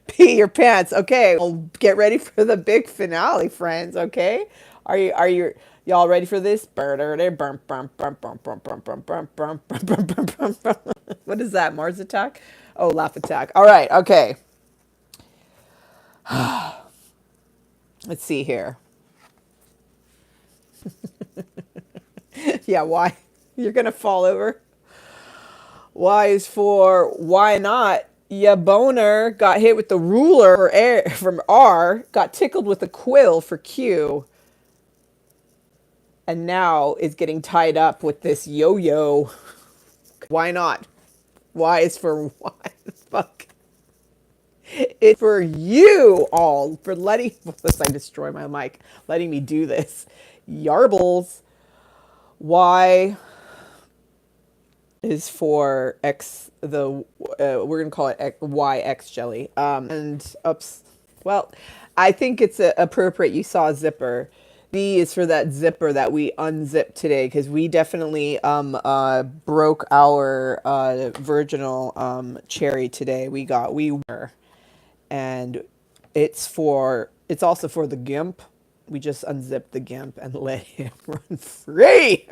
pee your pants. Okay, well, get ready for the big finale, friends, okay? Y'all ready for this? What is that? Mars attack? Oh, laugh attack. All right, okay. Let's see here. Yeah, why? You're going to fall over. Y is for why not? Ya boner got hit with the ruler from R, got tickled with a quill for Q, and now is getting tied up with this yo-yo. Why not? Y is for why the fuck? It's for you all for letting this. I destroy my mic, letting me do this. Yarbles. Y is for X, we're gonna call it YX jelly. And oops, well, I think it's appropriate you saw a zipper. B is for that zipper that we unzipped today because we definitely broke our virginal cherry today. We were, and it's also for the gimp. We just unzipped the gimp and let him run free.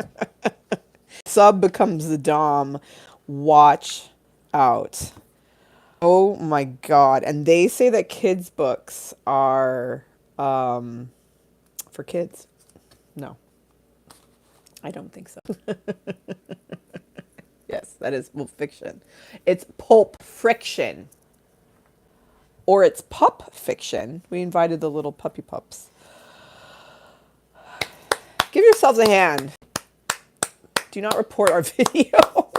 Sub becomes the dom. Watch out. Oh my God. And they say that kids' books are for kids. No, I don't think so. Yes, that is fiction. It's pulp friction. Or it's pup fiction. We invited the little puppy pups. Give yourselves a hand. Do not report our video.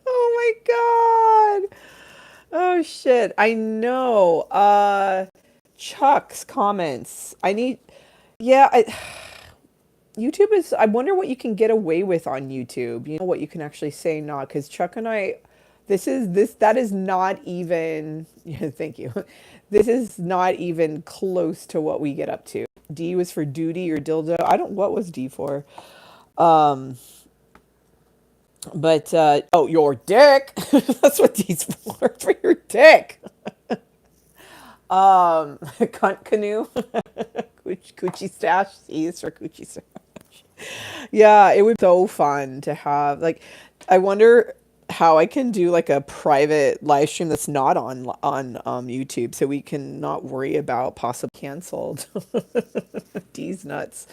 Oh my God. Oh shit. I know. Chuck's comments. YouTube is, I wonder what you can get away with on YouTube. You know what you can actually say not, because Chuck and I, that is not even, yeah, thank you. This is not even close to what we get up to. D was for duty or dildo. What was D for? But, oh, your dick. That's what D's for your dick. Cunt canoe. Coochie stash. C is for coochie stash. Yeah, it would be so fun to have, like, I wonder how I can do like a private live stream that's not on YouTube, so we can not worry about possibly canceled. D's nuts.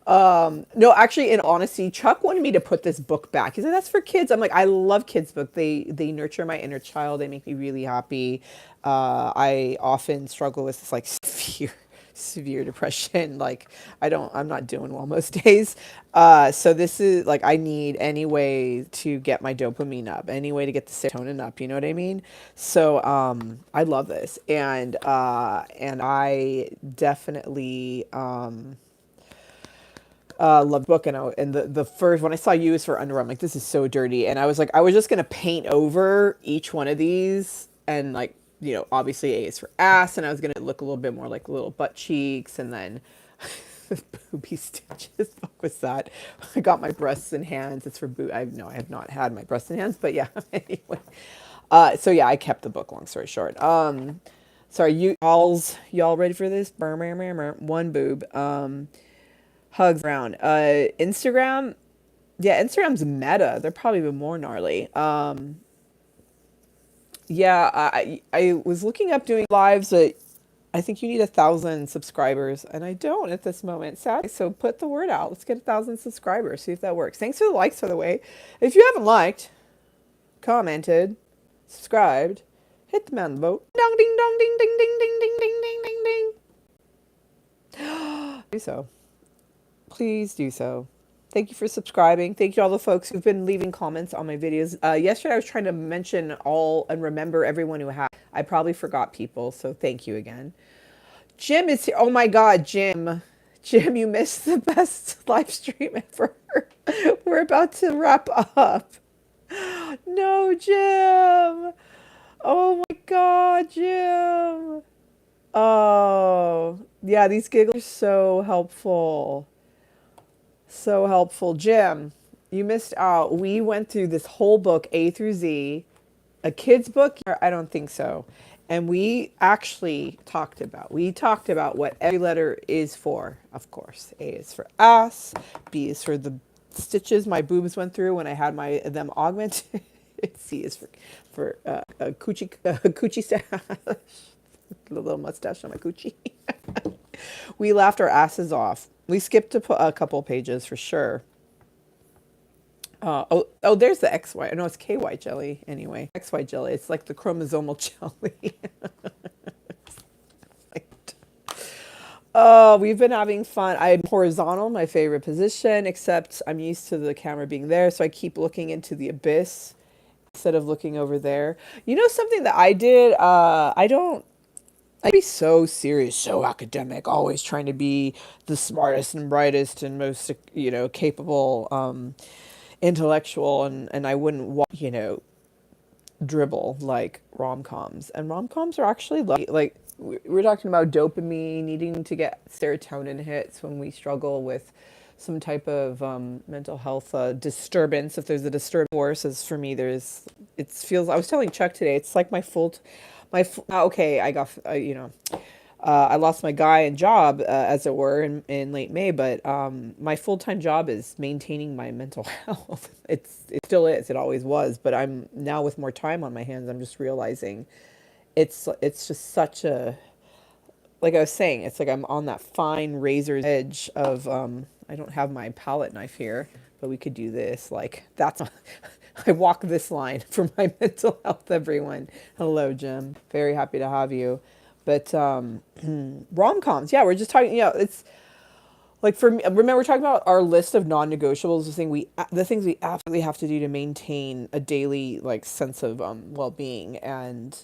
No, actually, in honesty, Chuck wanted me to put this book back. He said, that's for kids. I'm like, I love kids' books. They nurture my inner child. They make me really happy. I often struggle with this like severe depression. Like I'm not doing well most days. So this is like, I need any way to get my dopamine up, any way to get the serotonin up. You know what I mean? So, I love this. And I definitely, love the book. And the first, when I saw U is for underwear, I'm like, this is so dirty. And I was like, I was just going to paint over each one of these and like, you know, obviously A is for ass, and I was going to look a little bit more like little butt cheeks, and then booby stitches. Fuck was that? I got my breasts and hands. It's for I have not had my breasts and hands, but yeah. Anyway. So yeah, I kept the book, long story short. Sorry, y'all ready for this? One boob. Hugs around. Instagram. Yeah, Instagram's meta. They're probably even more gnarly. Yeah, I was looking up doing lives, but I think you need 1,000 subscribers, and I don't at this moment. Sad. So put the word out. Let's get 1,000 subscribers. See if that works. Thanks for the likes, by the way. If you haven't liked, commented, subscribed, hit the man vote. Dong ding dong ding ding ding ding ding ding ding ding ding. Do so. Please do so. Thank you for subscribing. Thank you to all the folks who've been leaving comments on my videos. Yesterday I was trying to mention all and remember everyone who had. I probably forgot people, so thank you again. Jim is here. Oh my God, Jim. Jim, you missed the best live stream ever. We're about to wrap up. No, Jim. Oh my God, Jim. Oh, yeah, these giggles are so helpful. So helpful. Jim, you missed out. We went through this whole book, A through Z, a kid's book. I don't think so. And we talked about what every letter is for. Of course, A is for ass, B is for the stitches my boobs went through when I had them augmented. C is for a coochie stash, a little mustache on my coochie. We laughed our asses off. We skipped a couple pages for sure. Oh, there's the XY. No, it's KY jelly anyway. XY jelly. It's like the chromosomal jelly. Oh, we've been having fun. I'm horizontal, my favorite position, except I'm used to the camera being there, so I keep looking into the abyss instead of looking over there. You know something that I did? I'd be so serious, so academic, always trying to be the smartest and brightest and most, capable intellectual, and I wouldn't, dribble like rom-coms. And rom-coms are actually like we're talking about dopamine, needing to get serotonin hits when we struggle with some type of mental health disturbance. If there's a disturbance force, as for me, it feels. I was telling Chuck today, it's like okay, I got I lost my guy and job, as it were, in late May, but my full-time job is maintaining my mental health. It still is. It always was. But I'm now, with more time on my hands, I'm just realizing it's just such a, like I was saying, it's like I'm on that fine razor's edge of, I don't have my palette knife here, but we could do this. Like, I walk this line for my mental health, everyone. Hello, Jim. Very happy to have you. But rom-coms, yeah, we're just talking, it's like, for me, remember we're talking about our list of non-negotiables, the things we absolutely have to do to maintain a daily, like, sense of well-being. And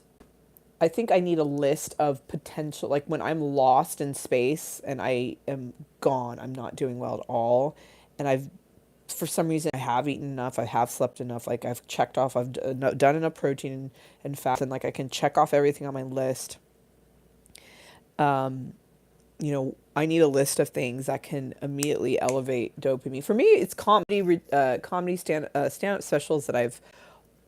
I think I need a list of potential, like when I'm lost in space and I am gone, I'm not doing well at all. And for some reason, I have eaten enough, I have slept enough, like I've checked off, I've done enough protein and fat, and like I can check off everything on my list. I need a list of things that can immediately elevate dopamine. For me, it's comedy stand-up specials that I've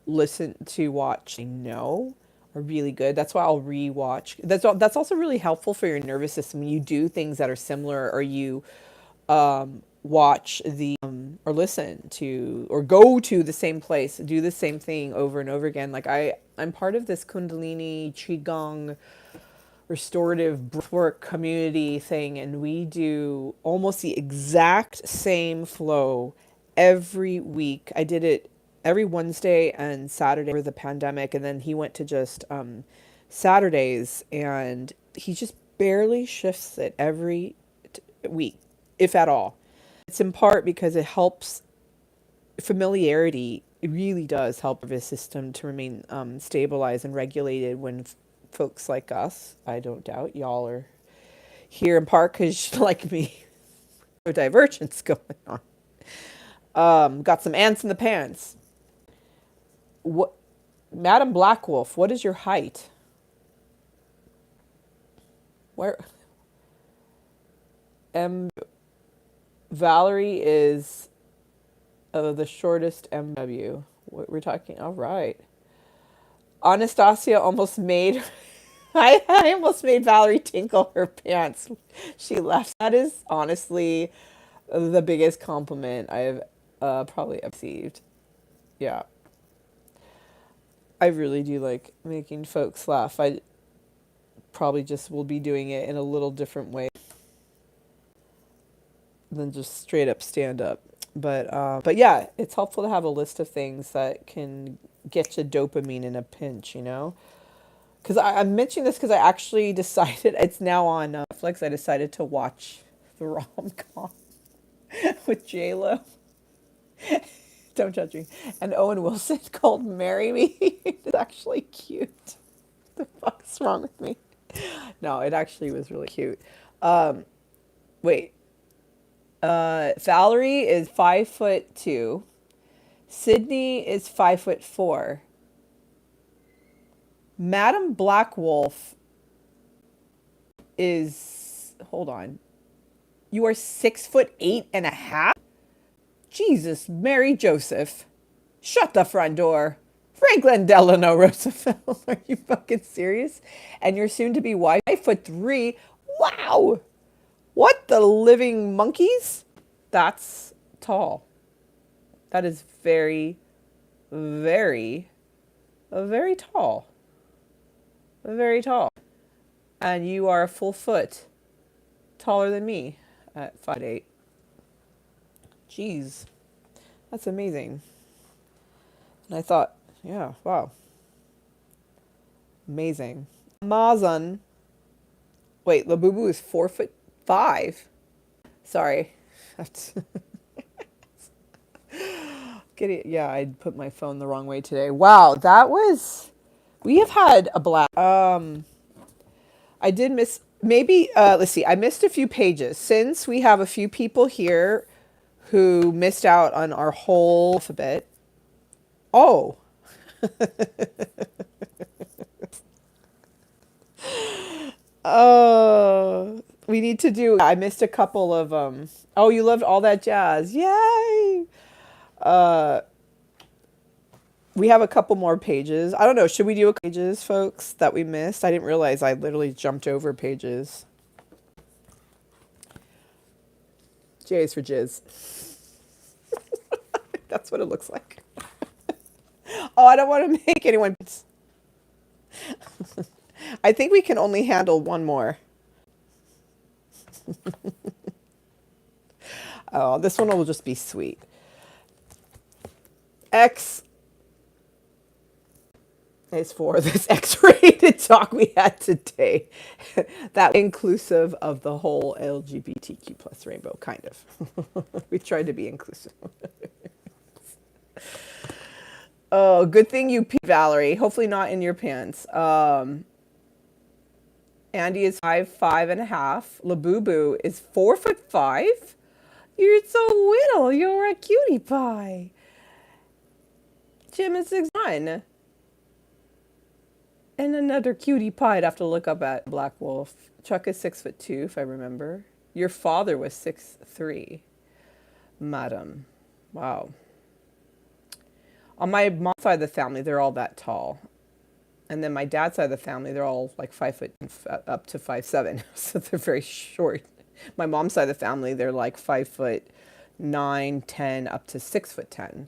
listened to watch. I know are really good. That's why I'll rewatch. That's also really helpful for your nervous system. When you do things that are similar, or you watch or listen to or go to the same place, do the same thing over and over again. Like I'm part of this Kundalini Qigong restorative breathwork community thing, and we do almost the exact same flow every week. I did it every Wednesday and Saturday for the pandemic, and then he went to just Saturdays, and he just barely shifts it every week, if at all. It's in part because it helps familiarity. It really does help the system to remain stabilized and regulated when folks like us, I don't doubt y'all are here in part because, like me, no divergence going on. Got some ants in the pants. What, Madam Black Wolf? What is your height? Where? Valerie is the shortest MW. What we're talking. All right. Anastasia almost made. I almost made Valerie tinkle her pants. She left. That is honestly the biggest compliment I've probably received. Yeah. I really do like making folks laugh. I probably just will be doing it in a little different way than just straight up stand up. But yeah, it's helpful to have a list of things that can get you dopamine in a pinch, Because I'm mentioning this because I actually decided, it's now on Netflix, I decided to watch the rom-com. with J-Lo. Don't judge me. And Owen Wilson called Marry Me. It's actually cute. The fuck's wrong with me? No, it actually was really cute. Wait. Valerie is 5'2". Sydney is 5'4". Madam Black Wolf is, hold on. You are 6'8.5". Jesus, Mary Joseph. Shut the front door. Franklin Delano Roosevelt. Are you fucking serious? And you're soon to be wife 5'3". Wow. What the living monkeys? That's tall. That is very, very, very tall. Very tall. And you are a full foot taller than me at 5'8". Jeez. That's amazing. And I thought, yeah, wow. Amazing. Mazan. Wait, Labubu is 4'5". Sorry. That's get it. Yeah, I put my phone the wrong way today. Wow, that was. We have had a blast. I did miss. Maybe. Let's see. I missed a few pages since we have a few people here who missed out on our whole alphabet. Oh. Oh, we need to do. I missed a couple of. Oh, you loved All That Jazz. Yay. We have a couple more pages. I don't know. Should we do pages, folks, that we missed? I didn't realize I literally jumped over pages. J is for jizz. That's what it looks like. Oh, I don't want to make anyone. I think we can only handle one more. Oh, this one will just be sweet. X is for this X-rated talk we had today. That inclusive of the whole LGBTQ plus rainbow, kind of. We tried to be inclusive. Oh, good thing you peed, Valerie. Hopefully not in your pants. Andy is 5'5.5". Labubu is 4'5". You're so little. You're a cutie pie. Jim is 6'1". And another cutie pie. I'd have to look up at Black Wolf. Chuck is 6'2", if I remember. Your father was 6'3". Madam. Wow. On my mom's side of the family, they're all that tall. And then my dad's side of the family, they're all like 5 foot up to 5'7". So they're very short. My mom's side of the family, they're like 5'9", 10, up to 6'10".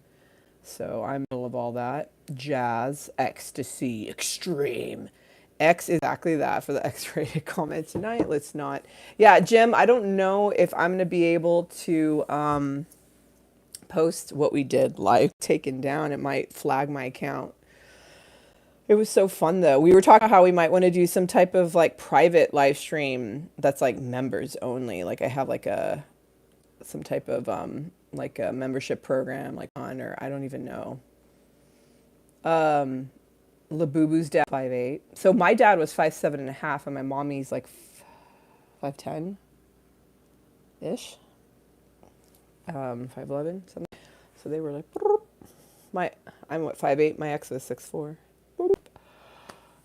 So I'm in the middle of all that. Jazz, ecstasy, extreme. X is exactly that for the X-rated comment tonight. Let's not. Yeah, Jim, I don't know if I'm going to be able to post what we did live taken down. It might flag my account. It was so fun though. We were talking about how we might want to do some type of like private live stream that's like members only. Like I have like some type of like a membership program like on, or I don't even know. Labubu's dad 5'8". So my dad was 5'7.5", and my mommy's like 5'10" ish. 5'11", something. So they were like, I'm what, 5'8", my ex was 6'4".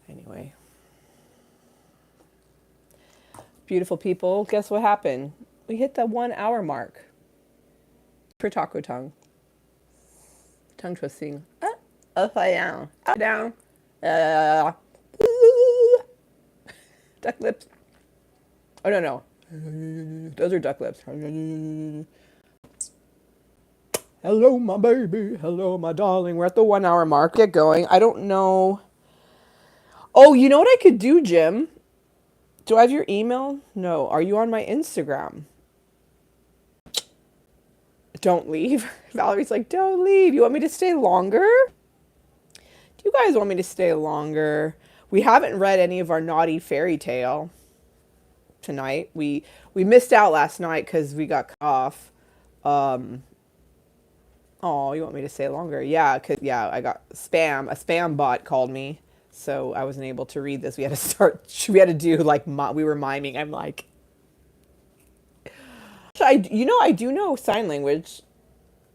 Anyway. Beautiful people, guess what happened? We hit the 1 hour mark. For taco tongue. Tongue twisting. Upside down. Up down. Duck lips. Oh, no. Those are duck lips. Hello, my baby. Hello, my darling. We're at the 1 hour mark. Get going. I don't know. Oh, you know what I could do, Jim? Do I have your email? No. Are you on my Instagram? Don't leave. Valerie's like, don't leave. You want me to stay longer? Do you guys want me to stay longer? We haven't read any of our naughty fairy tale tonight. We missed out last night because we got cut off. Oh, you want me to say longer? Yeah, cause yeah, I got spam. A spam bot called me, so I wasn't able to read this. We had to start. We had to do like we were miming. I'm like, I do know sign language.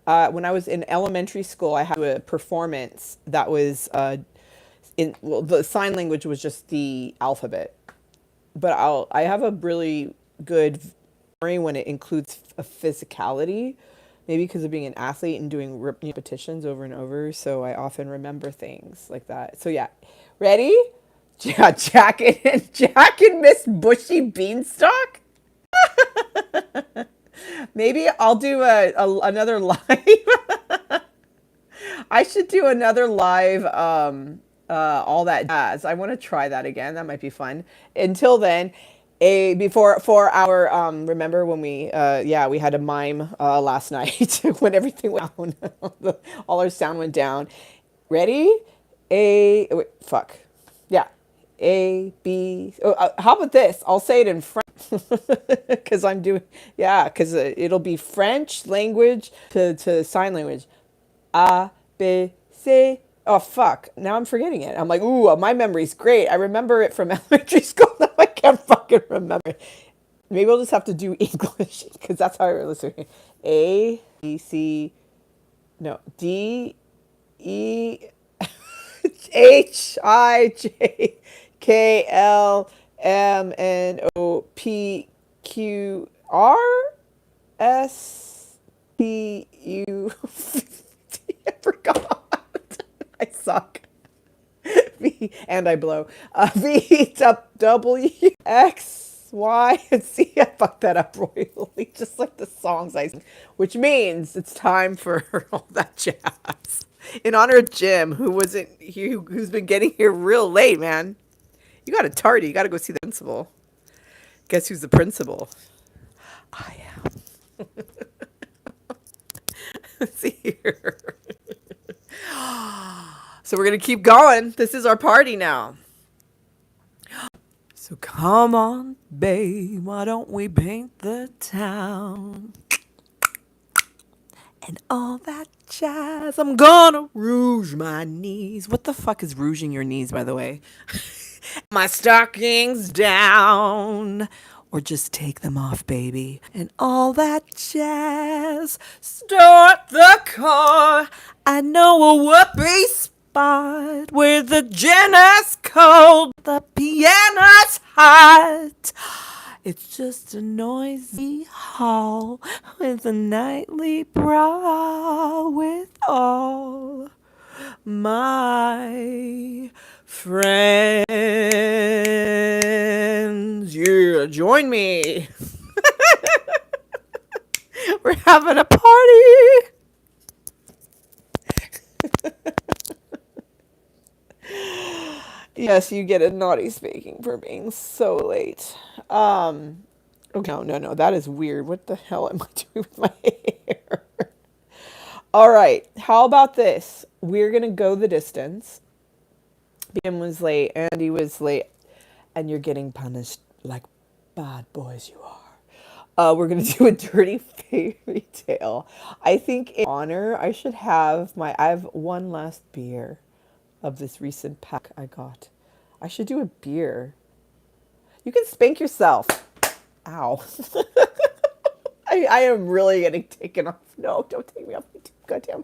When I was in elementary school, I had a performance that was well, the sign language was just the alphabet, but I have a really good memory when it includes a physicality, maybe because of being an athlete and doing repetitions over and over. So I often remember things like that. So yeah, ready? Yeah, Jack and Miss Bushy Beanstalk. Maybe I'll do another live. I should do another live all that jazz. I want to try that again. That might be fun. Until then, before for our remember when we yeah, we had a mime last night when everything went down. All our sound went down. Ready? Wait, fuck. Yeah. A B. Oh, how about this? I'll say it in French because I'm doing, yeah, because it'll be French language to sign language. A B C. Oh fuck! Now I'm forgetting it. I'm like, ooh, my memory's great. I remember it from elementary school. Now I can't fucking remember. Maybe we'll just have to do English because that's how I listen. A B C. No, D E H I J K L M N O P Q R S T U. I forgot. I suck. V and I blow. V W X Y and Z. I fucked that up royally, just like the songs I sing. Which means it's time for all that jazz. In honor of Jim, who wasn't here, who's been getting here real late, man. You got a tardy. You got to go see the principal. Guess who's the principal? I am. Let's see here. So we're going to keep going. This is our party now. So come on, babe, why don't we paint the town? And all that jazz. I'm gonna rouge my knees. What the fuck is rouging your knees, by the way? My stockings down. Or just take them off, baby. And all that jazz. Start the car. I know a whoopee spot where the gin is cold, the piano's hot. It's just a noisy hall with a nightly brawl with all my friends. Yeah, join me. We're having a party. Yes, you get a naughty spanking for being so late. Okay, no, that is weird. What the hell am I doing with my hair? All right, how about this? We're gonna go the distance. Jim was late, Andy was late, and you're getting punished like bad boys you are. We're gonna do a dirty fairy tale. I think in honor, I should have I have one last beer of this recent pack I got. I should do a beer. You can spank yourself. Ow. I am really getting taken off. No, don't take me off YouTube. God damn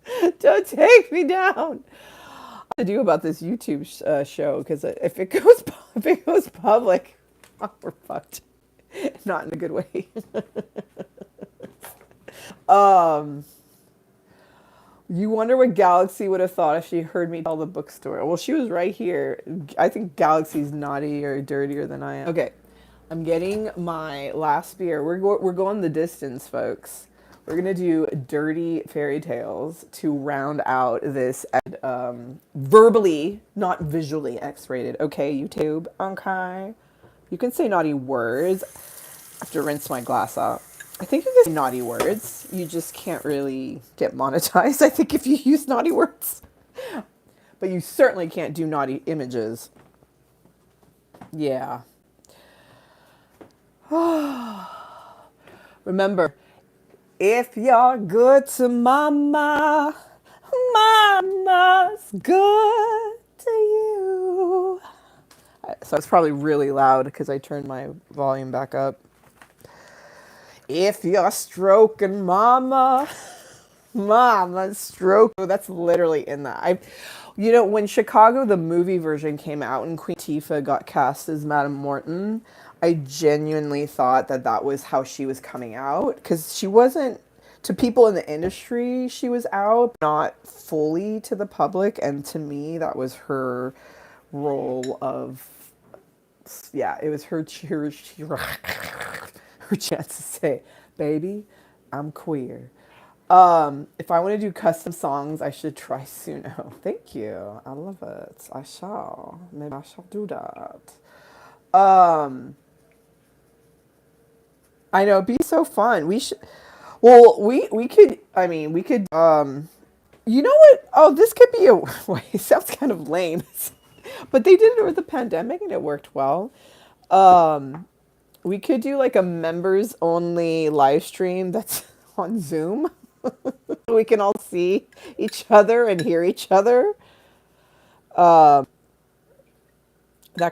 it. Don't take me down. To do about this YouTube show, because if it goes public, oh, we're fucked. Not in a good way. You wonder what Galaxy would have thought if she heard me tell the bookstore. Well, she was right here. I think Galaxy's naughty or dirtier than I am. Okay, I'm getting my last beer. We're going the distance, folks. We're gonna do dirty fairy tales to round out this verbally, not visually X-rated. Okay, YouTube. Okay, you can say naughty words. I have to rinse my glass out. I think you can say naughty words. You just can't really get monetized, I think, if you use naughty words. But you certainly can't do naughty images. Yeah. Remember, If you're good to mama, mama's good to you. So it's probably really loud because I turned my volume back up. If you're stroking mama, mama's stroke. Oh, that's literally in that. When Chicago, the movie version came out and Queen Latifah got cast as Madame Morton, I genuinely thought that that was how she was coming out. Because she wasn't, to people in the industry, she was out, not fully to the public. And to me, that was her role of, yeah, it was her chance to say, baby, I'm queer. If I want to do custom songs, I should try Suno. Thank you. I love it. I shall. Maybe I shall do that. I know, it'd be so fun. We should, well, we could, I mean, we could, you know what? Oh, this could be a, wait, it sounds kind of lame, but they did it with the pandemic and it worked well. We could do like a members only live stream that's on Zoom. We can all see each other and hear each other. That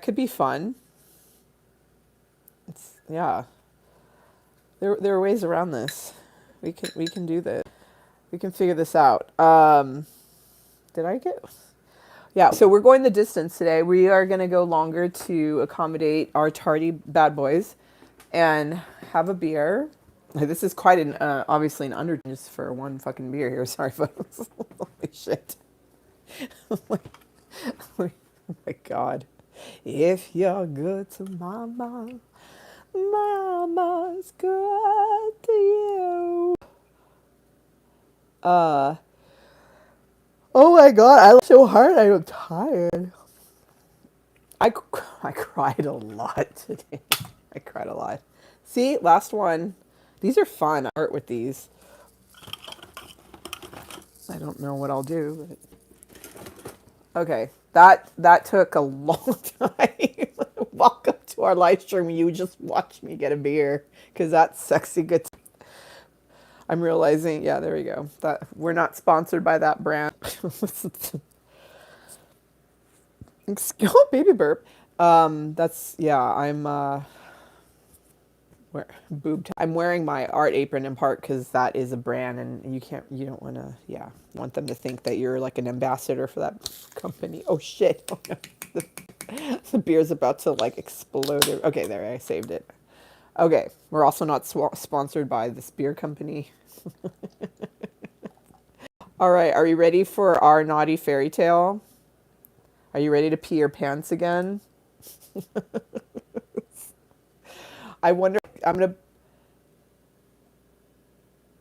could be fun. Yeah. There are ways around this. We can do this. We can figure this out. Did I get? Yeah, so we're going the distance today. We are going to go longer to accommodate our tardy bad boys and have a beer. This is quite an, obviously an under just for one fucking beer here. Sorry, folks. Holy shit. Oh my God. If you're good to mama, mama's good to you. Oh my God, I laughed so hard, I'm tired. I cried a lot today. I cried a lot. See, last one. These are fun. I hurt with these. I don't know what I'll do. But... Okay, that took a long time. Welcome to our live stream. You just watched me get a beer because that's sexy good. I'm realizing, yeah, there we go. That we're not sponsored by that brand. Excuse baby burp. That's yeah. I'm wearing my art apron in part because that is a brand, and you don't want to, yeah, want them to think that you're like an ambassador for that company. Oh shit! Oh, no. The beer's about to like explode. Okay, there, I saved it. Okay, we're also not sponsored by this beer company. All right, are you ready for our naughty fairy tale? Are you ready to pee your pants again? I wonder. I'm gonna.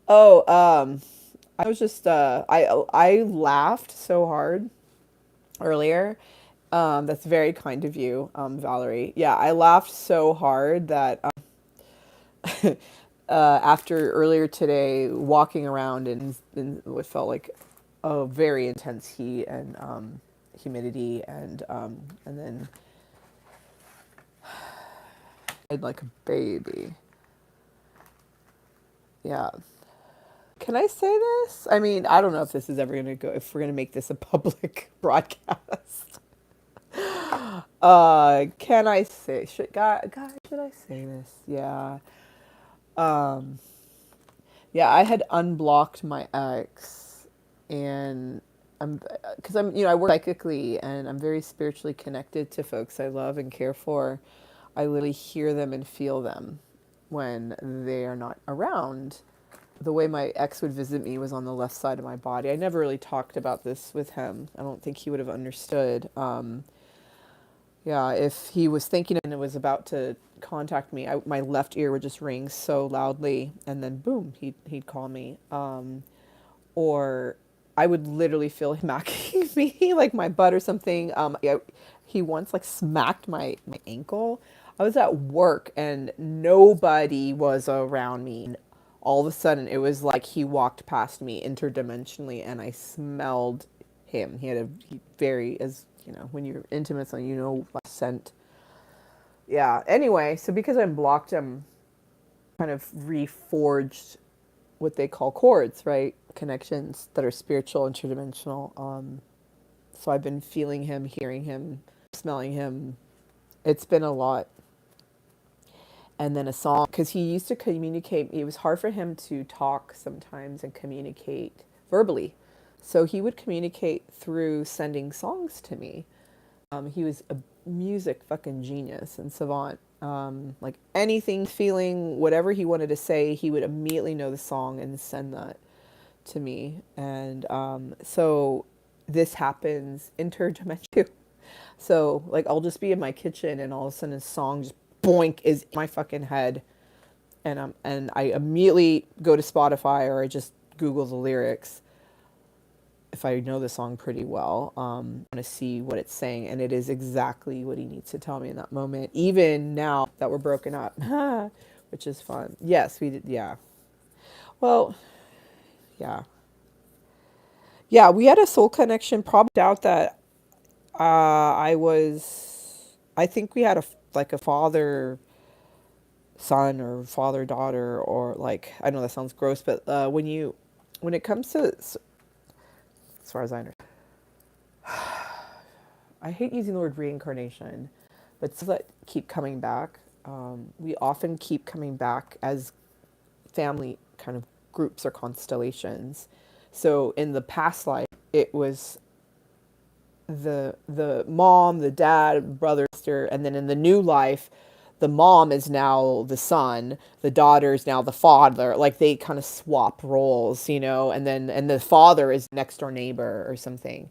Oh, I was just. I laughed so hard earlier. That's very kind of you, Valerie. Yeah, I laughed so hard that after earlier today, walking around in what felt like a very intense heat and humidity, and then I'd like a baby. Yeah. Can I say this? I mean, I don't know if this is ever going to go, if we're going to make this a public broadcast. Can I say, God, should I say this? Yeah. Yeah, I had unblocked my ex, and because I work psychically and I'm very spiritually connected to folks I love and care for. I literally hear them and feel them when they are not around. The way my ex would visit me was on the left side of my body. I never really talked about this with him. I don't think he would have understood. Yeah, if he was thinking and was about to contact me, my left ear would just ring so loudly, and then boom, he'd call me. Or I would literally feel him smacking me, like my butt or something. Yeah, he once like smacked my ankle. I was at work and nobody was around me. And all of a sudden, it was like he walked past me interdimensionally, and I smelled him. He very, as you know, when you're intimate, so you know, like scent. Yeah. Anyway, so because I'm blocked, I'm kind of reforged what they call chords, right? Connections that are spiritual, interdimensional. So I've been feeling him, hearing him, smelling him. It's been a lot. And then a song, because he used to communicate. It was hard for him to talk sometimes and communicate verbally. So he would communicate through sending songs to me. He was a music fucking genius and savant. Like anything, feeling, whatever he wanted to say, he would immediately know the song and send that to me. And so this happens interdimensional. So like I'll just be in my kitchen and all of a sudden a song just boink is in my fucking head, and I immediately go to Spotify or I just Google the lyrics if I know the song pretty well. I want to see what it's saying, and it is exactly what he needs to tell me in that moment. Even now that we're broken up, which is fun. Yes, we did. Yeah. Well, yeah, yeah. We had a soul connection. Probably doubt that. I was. I think we had a like a father son or father daughter, or like I know that sounds gross, but when it comes to, as far as I understand, I hate using the word reincarnation, but so that keep coming back. We often keep coming back as family kind of groups or constellations. So in the past life, it was the mom, the dad, brother, sister, and then in the new life, the mom is now the son, the daughter is now the father. Like they kind of swap roles, and the father is next door neighbor or something.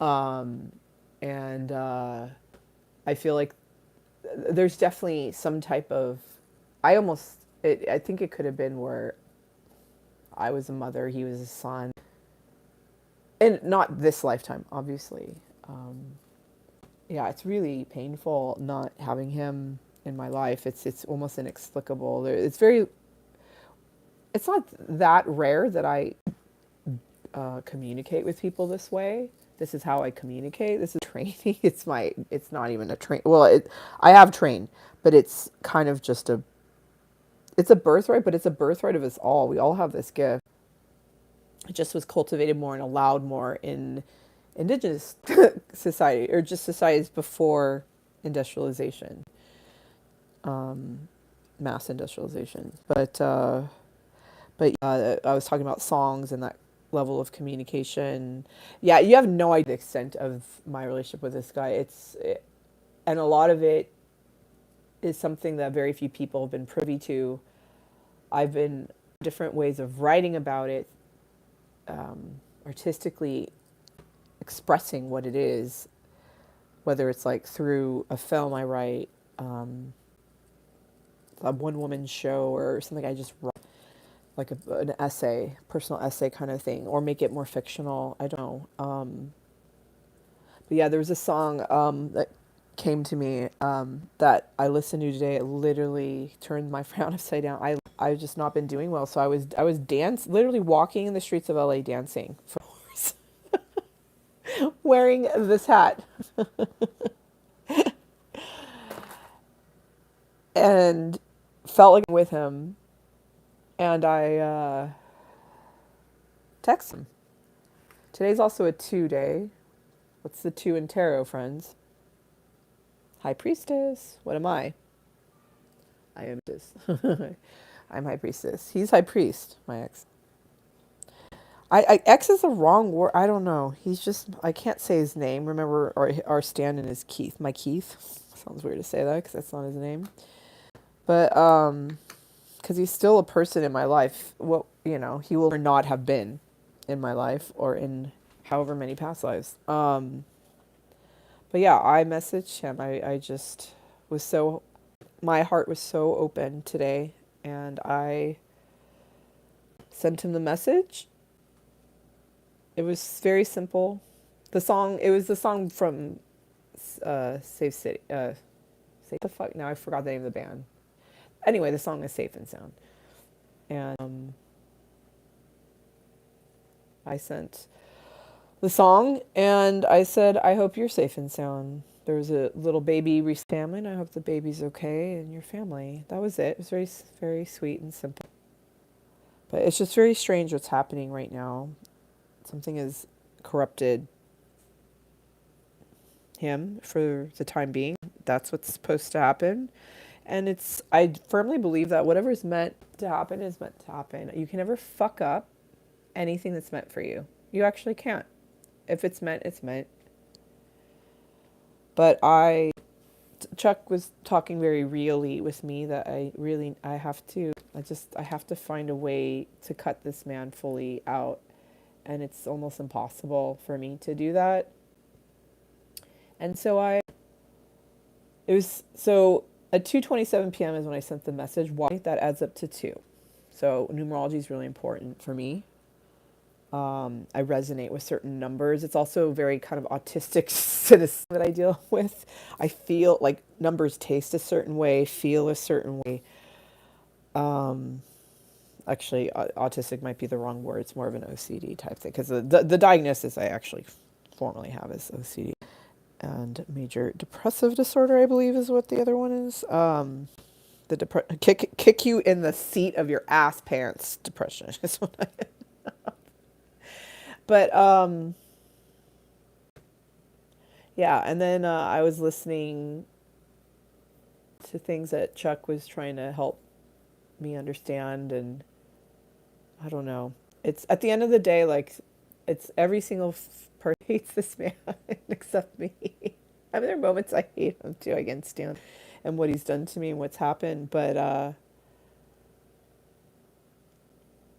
And I feel like there's definitely some type of, I think it could have been where I was a mother, he was a son, and not this lifetime, obviously. Yeah, it's really painful not having him in my life. It's almost inexplicable. It's not that rare that I communicate with people this way. This is how I communicate. This is training. It's not even a train. Well, I have trained, but it's kind of just it's a birthright, but it's a birthright of us all. We all have this gift. It just was cultivated more and allowed more in indigenous society, or just societies before industrialization, mass industrialization. But I was talking about songs and that level of communication. Yeah, you have no idea the extent of my relationship with this guy. And a lot of it is something that very few people have been privy to. I've been different ways of writing about it, artistically expressing what it is, whether it's like through a film I write, a one-woman show or something I just write, like an essay, personal essay kind of thing, or make it more fictional. I don't know. But yeah, there was a song that came to me that I listened to today. It literally turned my frown upside down. I've just not been doing well, so I was literally walking in the streets of LA dancing for hours, wearing this hat, and felt like I'm with him. And I text him. Today's also a 2 day. What's the 2 in tarot, friends? High Priestess. What am I? I am this. I'm High Priestess. He's High Priest, my ex. Ex is the wrong word. I don't know. He's just, I can't say his name. Remember, our stand-in is Keith. My Keith. Sounds weird to say that because that's not his name. But, because he's still a person in my life. Well, he will not have been in my life or in however many past lives. But yeah, I messaged him. I just was my heart was so open today, and I sent him the message. It was very simple. It was the song from Safe City. Safe the fuck? Now I forgot the name of the band. Anyway, the song is Safe and Sound. And I sent the song, and I said, I hope you're safe and sound. There was a little baby family, and I hope the baby's okay and your family. That was it. It was very, very sweet and simple. But it's just very strange what's happening right now. Something has corrupted him for the time being. That's what's supposed to happen. And I firmly believe that whatever is meant to happen is meant to happen. You can never fuck up anything that's meant for you. You actually can't. If it's meant, it's meant. But Chuck was talking very really with me that I have to find a way to cut this man fully out. And it's almost impossible for me to do that. And so at 2:27 p.m. is when I sent the message. Why? That adds up to 2. So numerology is really important for me. I resonate with certain numbers. It's also very kind of autistic citizen that I deal with. I feel like numbers taste a certain way, feel a certain way. Actually, autistic might be the wrong word. It's more of an OCD type thing because the diagnosis I actually formally have is OCD. And major depressive disorder, I believe, is what the other one is. Kick you in the seat of your ass pants depression is what I am. But yeah, and then I was listening to things that Chuck was trying to help me understand, and I don't know. It's at the end of the day, like it's every single person hates this man except me. I mean, there are moments I hate him too. I can't stand and what he's done to me and what's happened, but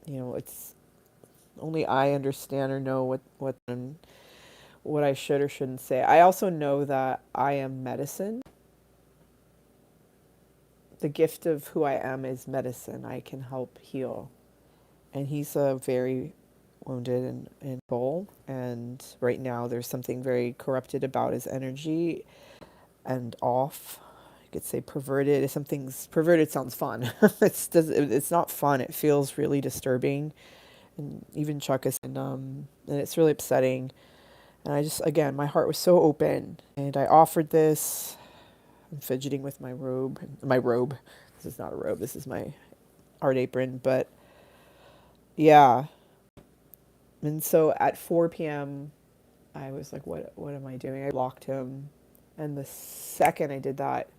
it's only I understand or know what I should or shouldn't say. I also know that I am medicine. The gift of who I am is medicine. I can help heal. And he's very wounded and soul. And right now there's something very corrupted about his energy and off. You could say perverted. If something's perverted sounds fun. It's not fun. It feels really disturbing. And even Chuck is, and it's really upsetting. And again, my heart was so open. And I offered this. I'm fidgeting with my robe. This is not a robe. This is my art apron. But yeah. And so at 4 p.m., I was like, what am I doing? I blocked him. And the second I did that,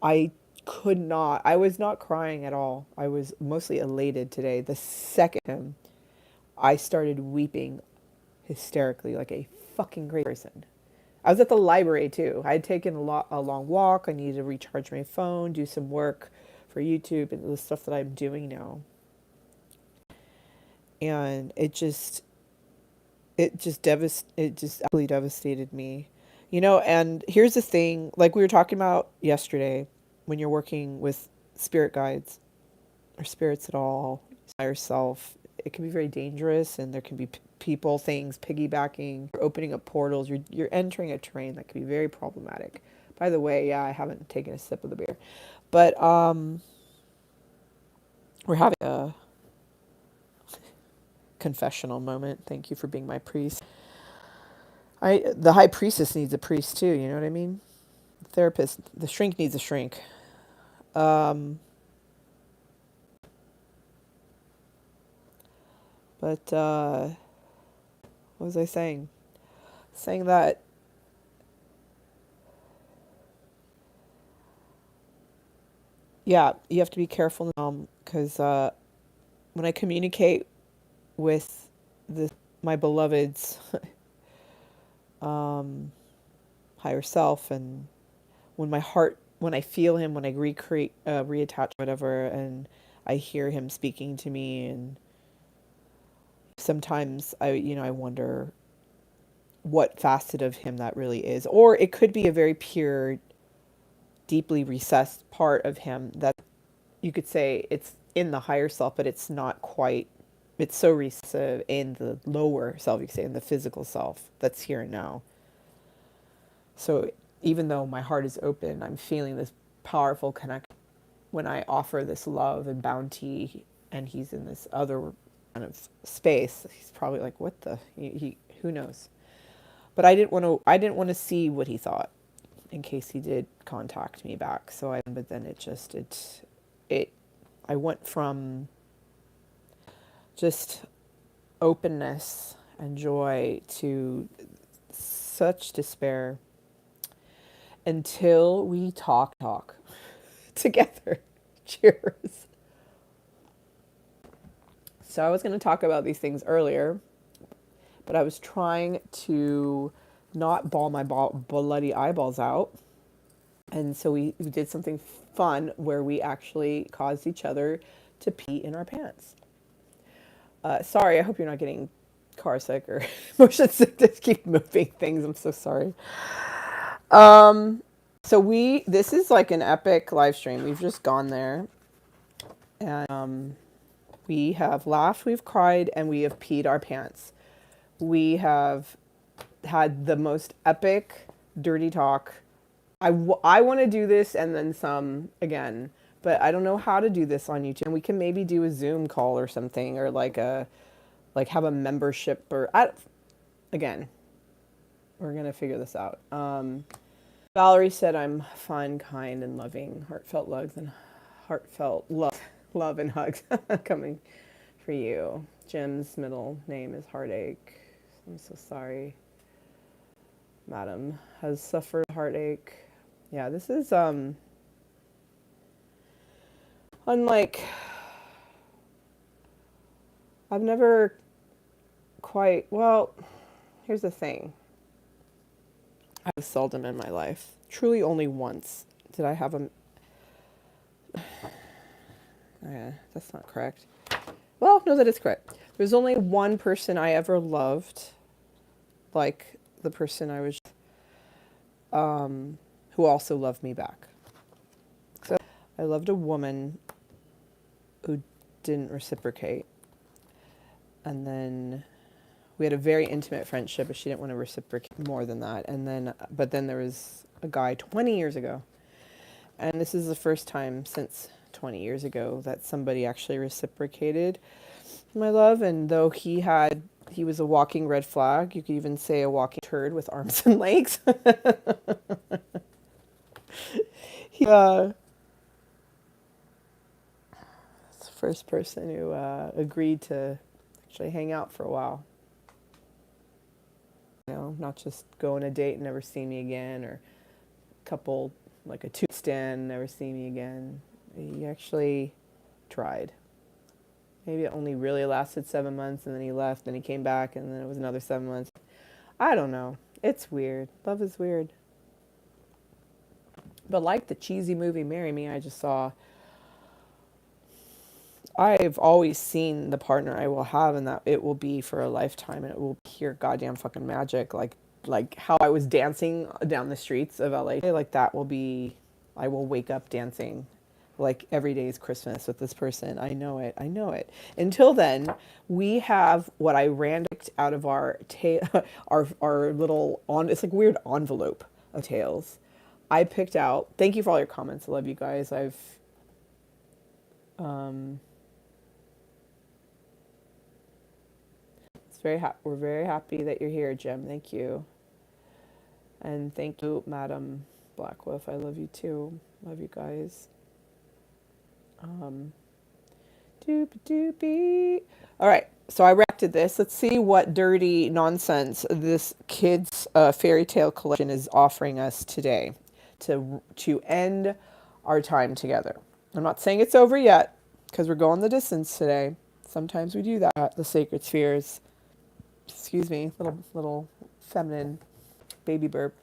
I was not crying at all. I was mostly elated today. The second I started weeping hysterically like a fucking crazy person. I was at the library too. I had taken a long walk. I needed to recharge my phone, do some work for YouTube and the stuff that I'm doing now. And it just absolutely devastated me. And here's the thing, like we were talking about yesterday, when you're working with spirit guides or spirits at all, by yourself, it can be very dangerous, and there can be people, things piggybacking, you're opening up portals, you're entering a terrain that can be very problematic. By the way, yeah, I haven't taken a sip of the beer, but we're having a confessional moment. Thank you for being my priest. The high priestess needs a priest too, you know what I mean? The therapist, the shrink needs a shrink. But what was I saying? Saying that yeah, you have to be careful because when I communicate with my beloved's higher self, and when I feel him, when I reattach whatever, and I hear him speaking to me, and sometimes I wonder what facet of him that really is, or it could be a very pure, deeply recessed part of him that you could say it's in the higher self, but it's not quite. It's so recessive in the lower self, you could say, in the physical self that's here and now. So even though my heart is open, I'm feeling this powerful connection when I offer this love and bounty, and he's in this other kind of space. He's probably like, "What the? Who knows?" But I didn't want to see what he thought in case he did contact me back. But then I went from just openness and joy to such despair until we talk together. Cheers. So I was going to talk about these things earlier, but I was trying to not bawl my bloody eyeballs out. And so we did something fun where we actually caused each other to pee in our pants. Sorry, I hope you're not getting car sick or motion sick to keep moving things. I'm so sorry. So this is like an epic live stream. We've just gone there. And we have laughed, we've cried, and we have peed our pants. We have had the most epic dirty talk. I want to do this and then some again, but I don't know how to do this on YouTube. And we can maybe do a Zoom call or something, or like have a membership, or again, we're going to figure this out. Valerie said, I'm fun, kind, and loving. Heartfelt love and hugs coming for you. Jim's middle name is Heartache. I'm so sorry. Madam has suffered heartache. Yeah, this is unlike, I've never quite, well, here's the thing. I've seldom in my life, truly only once, did I have a, that's not correct. Well, no, that is correct. There's only one person I ever loved, like the person I was, who also loved me back. So I loved a woman who didn't reciprocate. And then we had a very intimate friendship, but she didn't want to reciprocate more than that. And then, but then there was a guy 20 years ago. And this is the first time since 20 years ago that somebody actually reciprocated my love. And though he was a walking red flag, you could even say a walking turd with arms and legs. He, it's the first person who agreed to actually hang out for a while. You know, not just go on a date and never see me again, or a couple, like a two stand, never see me again. He actually tried. Maybe it only really lasted 7 months, and then he left, then he came back, and then it was another 7 months. I don't know. It's weird. Love is weird. But like the cheesy movie Marry Me I just saw, I've always seen the partner I will have, and that it will be for a lifetime, and it will be pure goddamn fucking magic. Like how I was dancing down the streets of LA. Like that will be, I will wake up dancing like every day is Christmas with this person. I know it. I know it. Until then, we have what I randomed out of our our little it's like weird envelope of tales. I picked out. Thank you for all your comments. I love you guys. We're very happy that you're here, Jim. Thank you. And thank you, Madam Blackwolf. I love you too. Love you guys. Doopy doopy. All right, so I reacted this. Let's see what dirty nonsense this kids' fairy tale collection is offering us today to end our time together. I'm not saying it's over yet because we're going the distance today. Sometimes we do that. The sacred spheres. Excuse me, little feminine baby burp.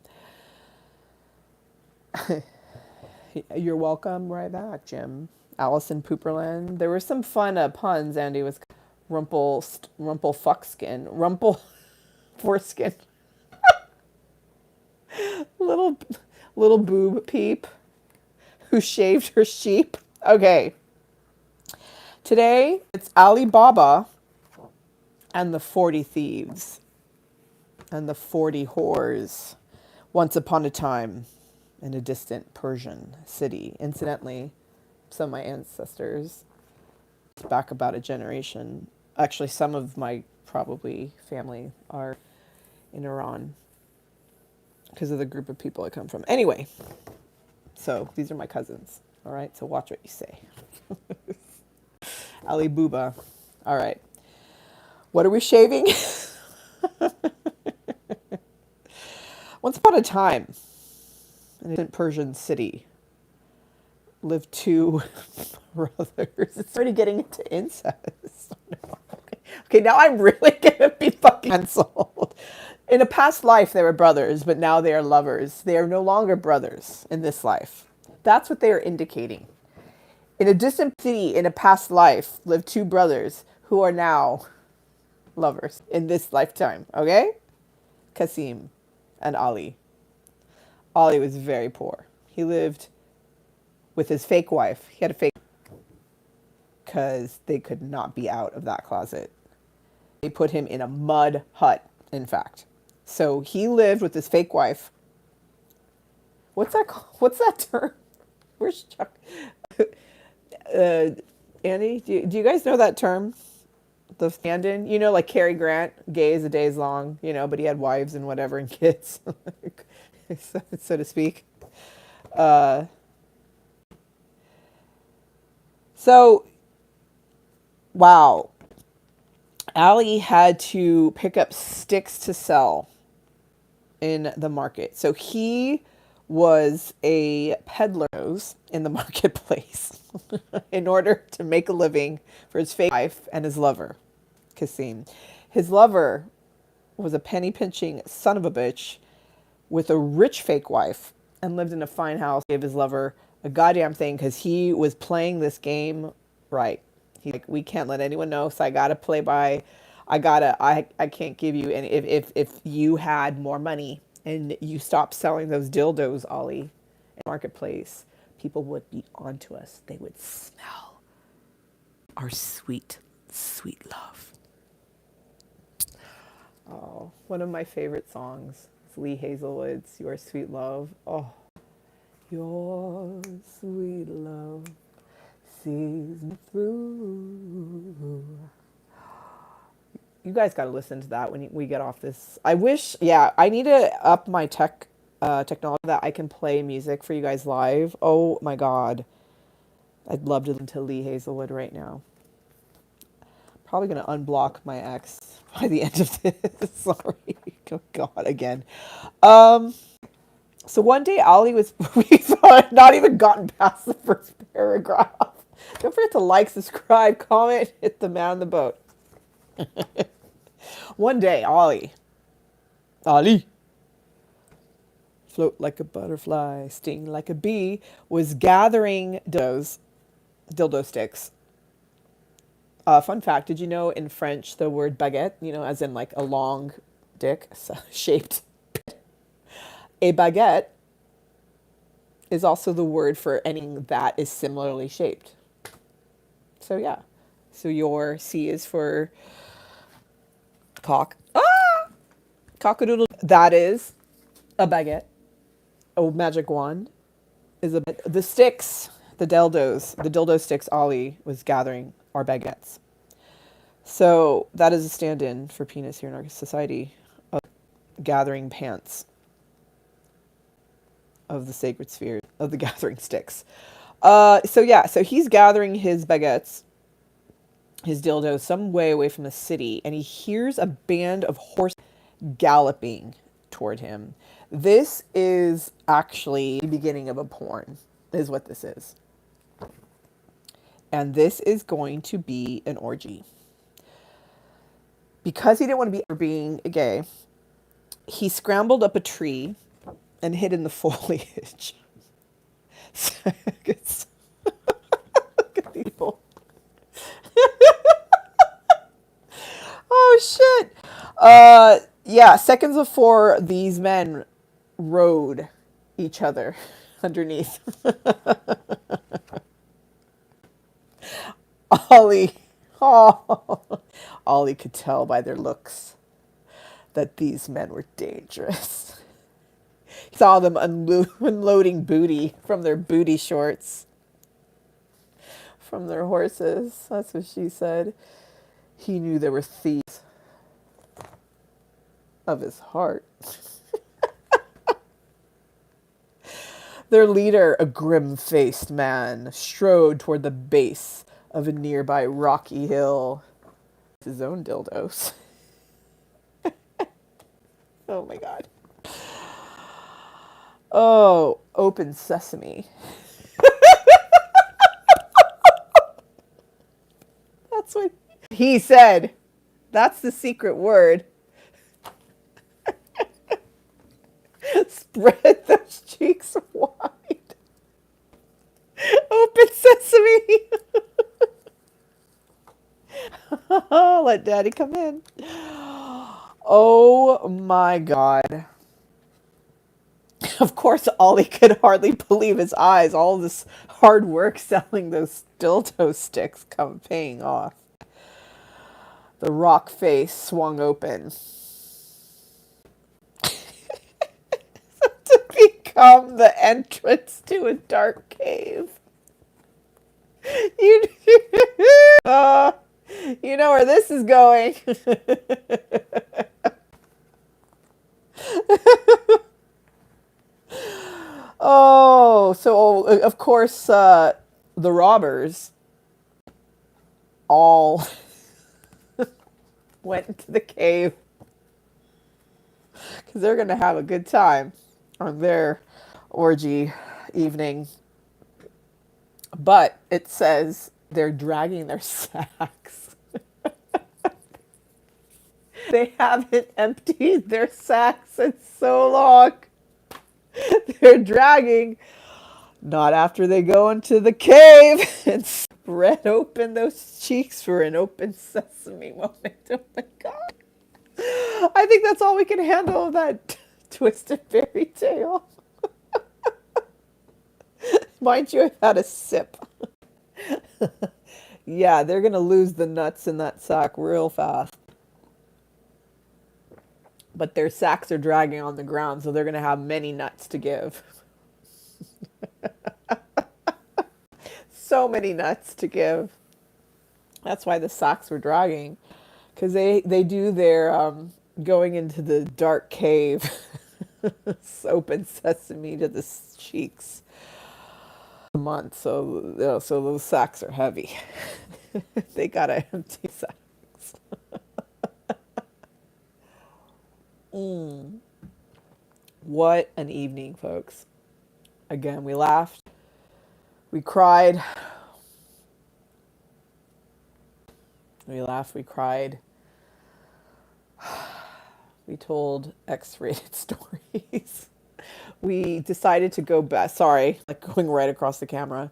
You're welcome. Right back, Jim. Allison Pooperland. There were some fun puns. Andy was rumple fuckskin, rumple foreskin, little boob peep who shaved her sheep. Okay. Today it's Alibaba and the 40 thieves and the 40 whores. Once upon a time in a distant Persian city. Incidentally, some of my ancestors, back about a generation, actually some of my probably family are in Iran because of the group of people I come from. Anyway, so these are my cousins. All right, so watch what you say. Ali Booba. All right. What are we shaving? Once upon a time, in a Persian city, lived two brothers. It's already getting into incest. Okay, now I'm really gonna be fucking canceled. In a past life, they were brothers, but now they are lovers. They are no longer brothers in this life. That's what they are indicating. In a distant city, in a past life, lived two brothers who are now lovers in this lifetime. Okay? Kasim and Ali. Ali was very poor. He lived with his fake wife. He had a fake because they could not be out of that closet. They put him in a mud hut, in fact. So he lived with his fake wife. What's that called? What's that term? Where's Chuck? Annie, do you guys know that term? The stand-in? You know, like Cary Grant, gay as the day is long, you know, but he had wives and whatever and kids, so to speak. So, wow. Ali had to pick up sticks to sell in the market. So he was a peddler in the marketplace in order to make a living for his fake wife and his lover, Kasim. His lover was a penny pinching son of a bitch with a rich fake wife and lived in a fine house. Gave his lover a goddamn thing because he was playing this game right. He's like, we can't let anyone know, so I gotta play by. I can't give you any. If you had more money and you stopped selling those dildos, Ollie, in the marketplace, people would be onto us. They would smell our sweet, sweet love. Oh, one of my favorite songs is Lee Hazelwood's "Your Sweet Love." Oh, your sweet love sees me through. You guys got to listen to that when we get off this. I wish, yeah, I need to up my technology that I can play music for you guys live. Oh my God. I'd love to listen to Lee Hazelwood right now. Probably going to unblock my ex by the end of this. Sorry. Oh God, again. So one day Ali was, we've not even gotten past the first paragraph. Don't forget to like, subscribe, comment, hit the man on the boat. One day, Ali, float like a butterfly, sting like a bee, was gathering dildo sticks. Fun fact, did you know in French the word baguette, you know, as in like a long dick shaped? A baguette is also the word for anything that is similarly shaped. So yeah. So your C is for cock. Cockadoodle. That is a baguette. A magic wand is the sticks, the dildo sticks Ollie was gathering are baguettes. So that is a stand-in for penis here in our society, of gathering pants of the sacred sphere of the gathering sticks. So he's gathering his baguettes, his dildos, some way away from the city, and he hears a band of horses galloping toward him. This is actually the beginning of a porn, is what this is. And this is going to be an orgy. Because he didn't want to be being gay, he scrambled up a tree and hid in the foliage. Look at people. Oh, shit. Yeah, seconds before these men rode each other underneath. Ollie could tell by their looks that these men were dangerous. He saw them unloading booty from their booty shorts from their horses. That's what she said. He knew they were thieves of his heart. Their leader, a grim-faced man, strode toward the base of a nearby rocky hill. his own dildos. Oh my God. Oh, open sesame. That's what he said. That's the secret word. Spread those cheeks wide. Open sesame. Let daddy come in. Oh my God. Of course, Ollie could hardly believe his eyes. All this hard work selling those dildo sticks come paying off. The rock face swung open. To become the entrance to a dark cave. You know where this is going. Oh, so of course the robbers all went into the cave because they're going to have a good time on their orgy evening. But it says they're dragging their sacks. They haven't emptied their sacks in so long. They're dragging, not after they go into the cave and spread open those cheeks for an open sesame moment. Oh my God. I think that's all we can handle of that twisted fairy tale. Mind you, I've had a sip. Yeah, they're going to lose the nuts in that sack real fast. But their sacks are dragging on the ground, so they're going to have many nuts to give. So many nuts to give. That's why the sacks were dragging. Because they do their going into the dark cave. Open sesame to the cheeks. A month, so those sacks are heavy. They gotta empty sacks. What an evening, folks. Again, we laughed. We cried. We laughed. We cried. We told X-rated stories. We decided to go back. Sorry, like going right across the camera.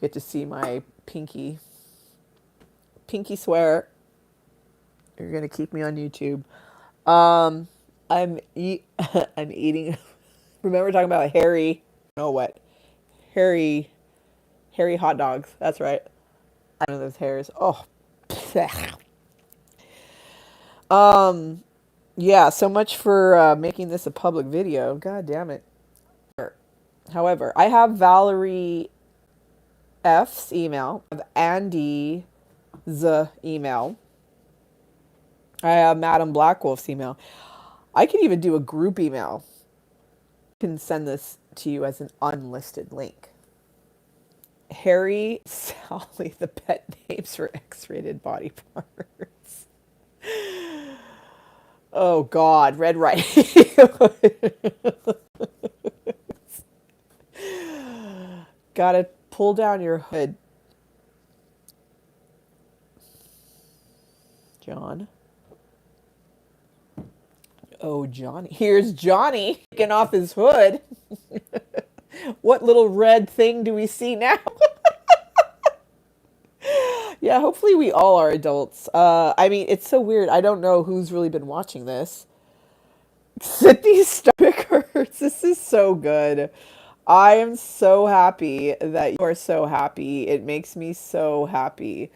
Get to see my pinky. Pinky swear. You're going to keep me on YouTube. I'm eating. Remember talking about hairy, no what? Hairy hot dogs. That's right. I know those hairs. Oh. Yeah, so much for making this a public video. God damn it. However, I have Valerie F's email. I have Andy's email. I have Madam Blackwolf's email. I could even do a group email. I can send this to you as an unlisted link. Harry, Sally, the pet names for X-rated body parts. Oh God, Red Riding. Gotta pull down your hood. John. Oh, Johnny. Here's Johnny taking off his hood. What little red thing do we see now? Yeah, hopefully we all are adults. I mean, it's so weird. I don't know who's really been watching this. Sydney's stomach hurts. This is so good. I am so happy that you are so happy. It makes me so happy.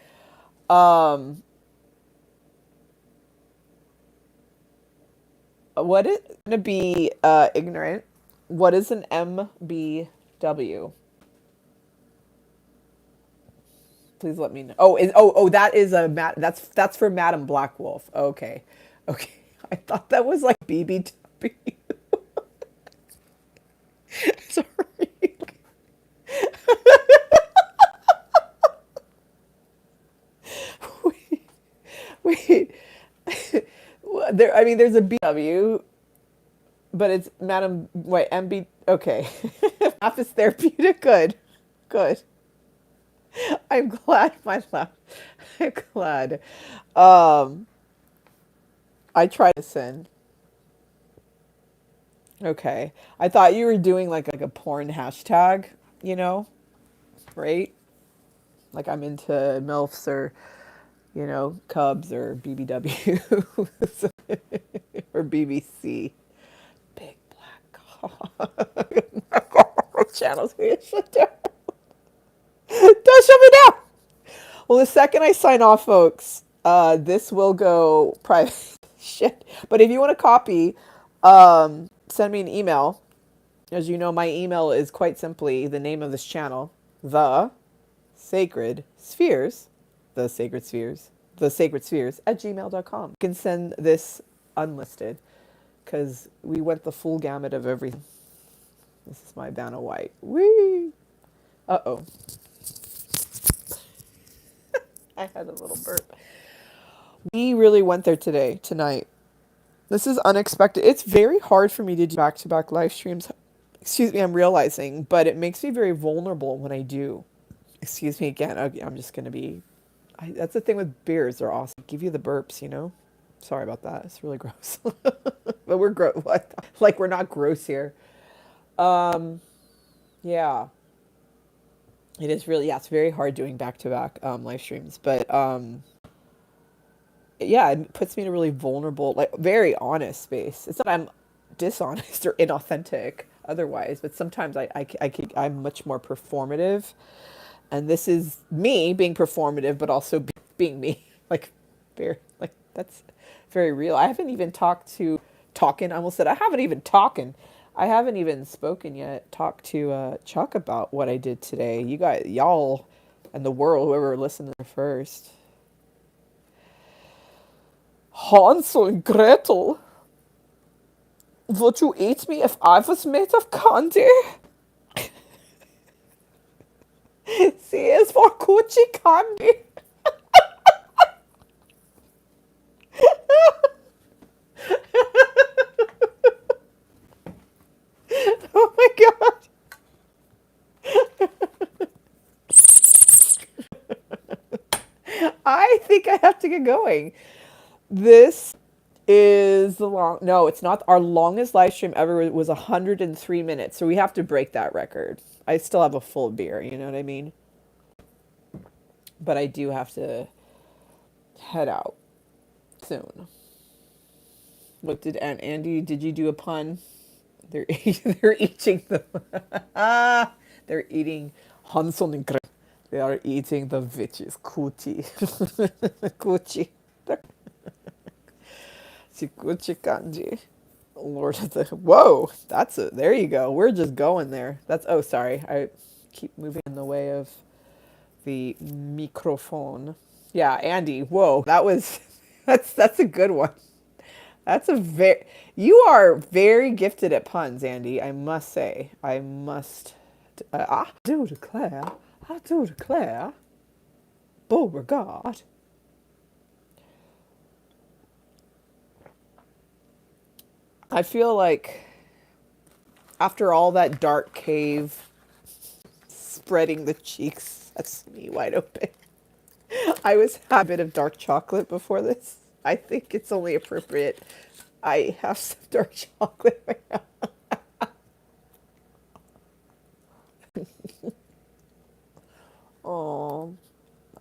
What is going to be ignorant? What is an MBW? Please let me know. Oh, that is a that's for Madam Blackwolf. Okay. I thought that was like BBW. Sorry. There, I mean, there's a BW, but it's Madam, wait, MB, okay. Office therapeutic, good, good. I'm glad my lap, I'm glad. Um, I tried to listen. Okay. I thought you were doing like a porn hashtag, you know, right? Like I'm into MILFs or, you know, Cubs or BBW or BBC. Big black cock. Channels we shut down. Don't shut me down. Well, the second I sign off, folks, this will go private. Shit. But if you want a copy, send me an email. As you know, my email is quite simply the name of this channel, the sacred spheres, the sacred spheres, the sacred spheres at gmail.com. You can send this unlisted because we went the full gamut of everything. This is my Vanna White. Whee! Uh-oh. I had a little burp. We really went there tonight. This is unexpected. It's very hard for me to do back-to-back live streams. Excuse me, I'm realizing, but it makes me very vulnerable when I do. Excuse me again. I'm just going to be... that's the thing with beers. They're awesome. Give you the burps, you know? Sorry about that. It's really gross. But we're gross. Like, we're not gross here. Yeah. It is really... Yeah, it's very hard doing back-to-back live streams. But, yeah, it puts me in a really vulnerable, like, very honest space. It's not I'm dishonest or inauthentic otherwise, but sometimes I'm much more performative. And this is me being performative, but also being me. Like, very, like, that's very real. I haven't even I almost said, I haven't even spoken yet, talked to Chuck about what I did today. You guys, y'all, and the world, whoever listened first. Hansel and Gretel, would you eat me if I was made of candy? C is for coochie candy. Oh my god. I think I have to get going. This is no, it's not. Our longest live stream ever was 103 minutes. So we have to break that record. I still have a full beer, you know what I mean? But I do have to head out soon. What did Andy? Did you do a pun? They're eating the they're eating Hansel and Gretel. They are eating the witch's coochie. Coochie. Coochie kanji. Lord of the... Whoa! That's it. There you go. We're just going there. That's... Oh, sorry. I keep moving in the way of the microphone. Yeah, Andy. Whoa. That was... That's a good one. That's a very... You are very gifted at puns, Andy. I must say. I must... I do declare... Beauregard. I feel like after all that dark cave, spreading the cheeks, that's me wide open. I was having a bit of dark chocolate before this. I think it's only appropriate I have some dark chocolate right now. Oh,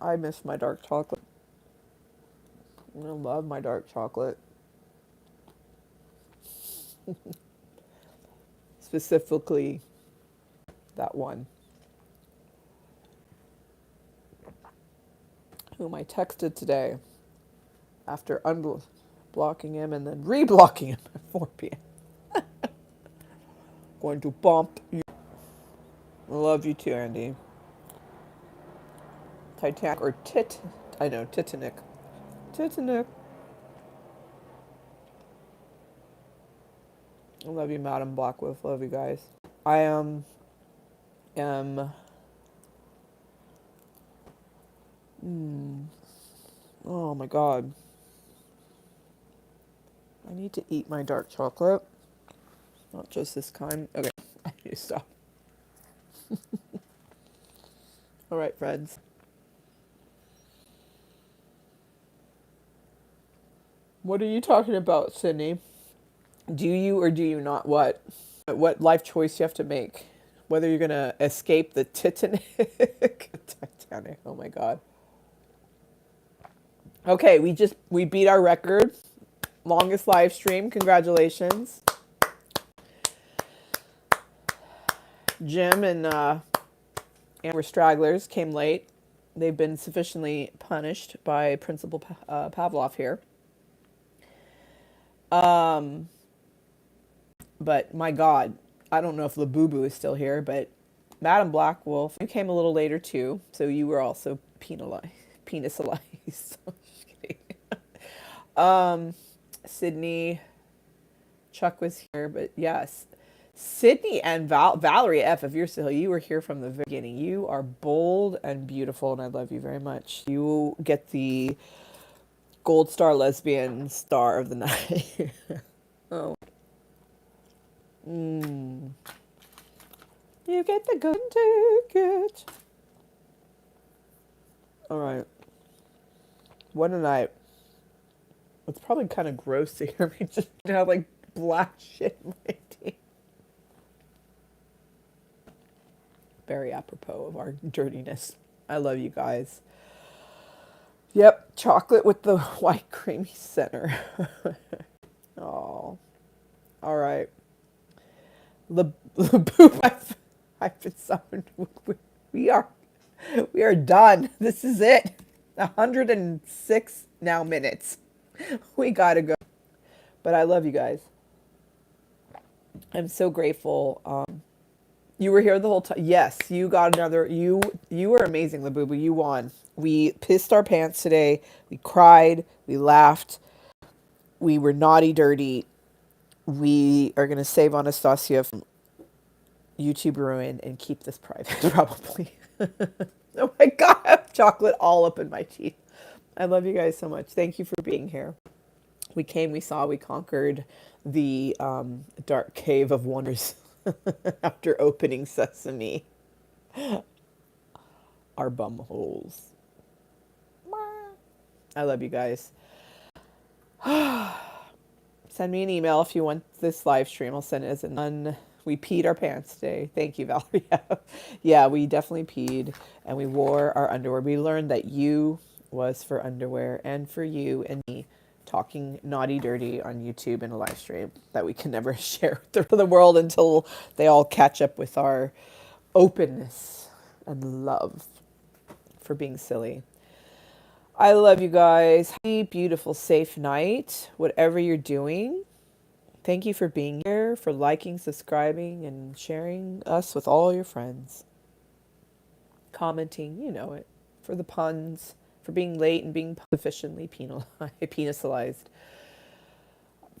I miss my dark chocolate. I love my dark chocolate. Specifically, that one. Whom I texted today after unblocking him and then re-blocking him at 4 p.m. Going to bump you. I love you too, Andy. Titanic or I know, Titanic. Titanic. I love you, Madam Blackwolf. Love you guys. I am oh my god. I need to eat my dark chocolate. Not just this kind. Okay, I need to stop. All right, friends. What are you talking about, Sydney? Do you or do you not what? What life choice you have to make? Whether you're going to escape the Titanic. Titanic, oh my God. Okay, we beat our record. Longest live stream. Congratulations. Jim and we're stragglers, came late. They've been sufficiently punished by Principal Pavlov here. But my God, I don't know if Labubu is still here, but Madam Black Wolf, you came a little later too, so you were also penalized. Just kidding. Sydney, Chuck was here, but yes. Sydney and Valerie F, if you're still, you were here from the beginning. You are bold and beautiful, and I love you very much. You get the Gold Star Lesbian Star of the Night. Oh. You get the good ticket. All right. What a night. It's probably kind of gross to hear me just have like black shit in my teeth. Very apropos of our dirtiness. I love you guys. Yep, chocolate with the white creamy center. Oh, all right. The poop I've been summoned. We are done. This is it. 106 now minutes. We gotta go. But I love you guys. I'm so grateful. You were here the whole time. Yes, you got another. You were amazing, Labubu. You won. We pissed our pants today. We cried. We laughed. We were naughty, dirty. We are gonna save Anastasia from YouTube ruin and keep this private, probably. Oh my God, I have chocolate all up in my teeth. I love you guys so much. Thank you for being here. We came, we saw, we conquered the dark cave of wonders after opening sesame. Our bum holes. I love you guys. Send me an email if you want this live stream. I'll send it as an we peed our pants today. Thank you, Valerie. Yeah, we definitely peed and we wore our underwear. We learned that you was for underwear and for you and me talking naughty dirty on YouTube in a live stream that we can never share with the world until they all catch up with our openness and love for being silly. I love you guys. Have a beautiful, safe night, whatever you're doing. Thank you for being here, for liking, subscribing, and sharing us with all your friends. Commenting, you know it. For the puns, for being late and being sufficiently penalized.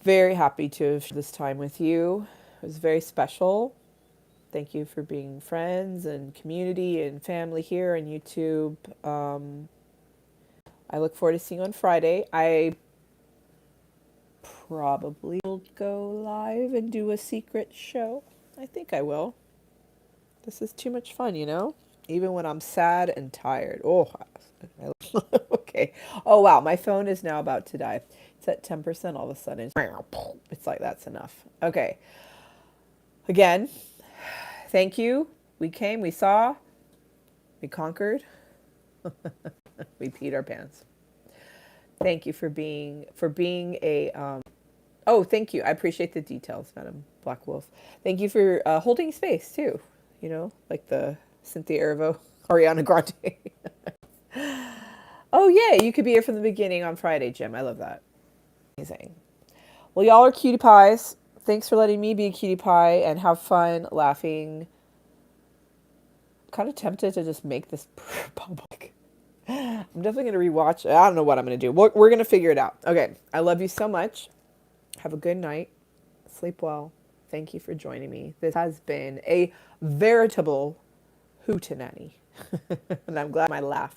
Very happy to have this time with you. It was very special. Thank you for being friends and community and family here on YouTube. I look forward to seeing you on Friday. I probably will go live and do a secret show. I think I will. This is too much fun, you know? Even when I'm sad and tired. Oh, okay. Oh, wow. My phone is now about to die. It's at 10% all of a sudden. It's like, that's enough. Okay. Again, thank you. We came, we saw, we conquered. We peed our pants. Thank you for being a oh, thank you. I appreciate the details, Madam Black Wolf. Thank you for holding space too. You know, like the Cynthia Erivo, Ariana Grande. Oh yeah, you could be here from the beginning on Friday, Jim. I love that. Amazing. Well, y'all are cutie pies. Thanks for letting me be a cutie pie and have fun laughing. I'm kind of tempted to just make this public. I'm definitely going to rewatch. I don't know what I'm going to do. We're going to figure it out. Okay. I love you so much. Have a good night. Sleep well. Thank you for joining me. This has been a veritable hootenanny. And I'm glad my laugh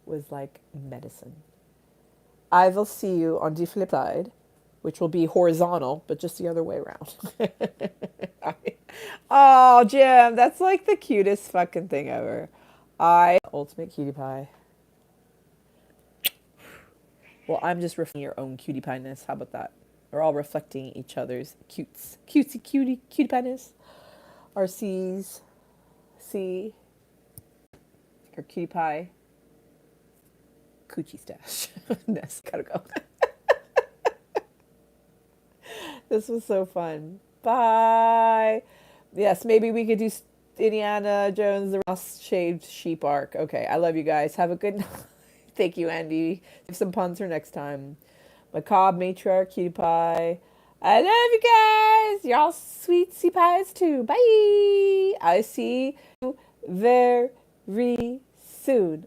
was like medicine. I will see you on the flip side. which will be horizontal, but just the other way around. Oh, Jim, that's like the cutest fucking thing ever. Ultimate cutie pie. Well, I'm just reflecting your own cutie pie-ness. How about that? We're all reflecting each other's cutesy cutie pie-ness. Our C's, C, our cutie pie, coochie stash. Ness, gotta go. This was so fun. Bye. Yes, maybe we could do Indiana Jones, the Ross Shaved Sheep arc. Okay, I love you guys. Have a good night. Thank you, Andy. Save some puns for next time. Macabre, matriarch, cutie pie. I love you guys. You're all sweet sea pies too. Bye. I see you very soon.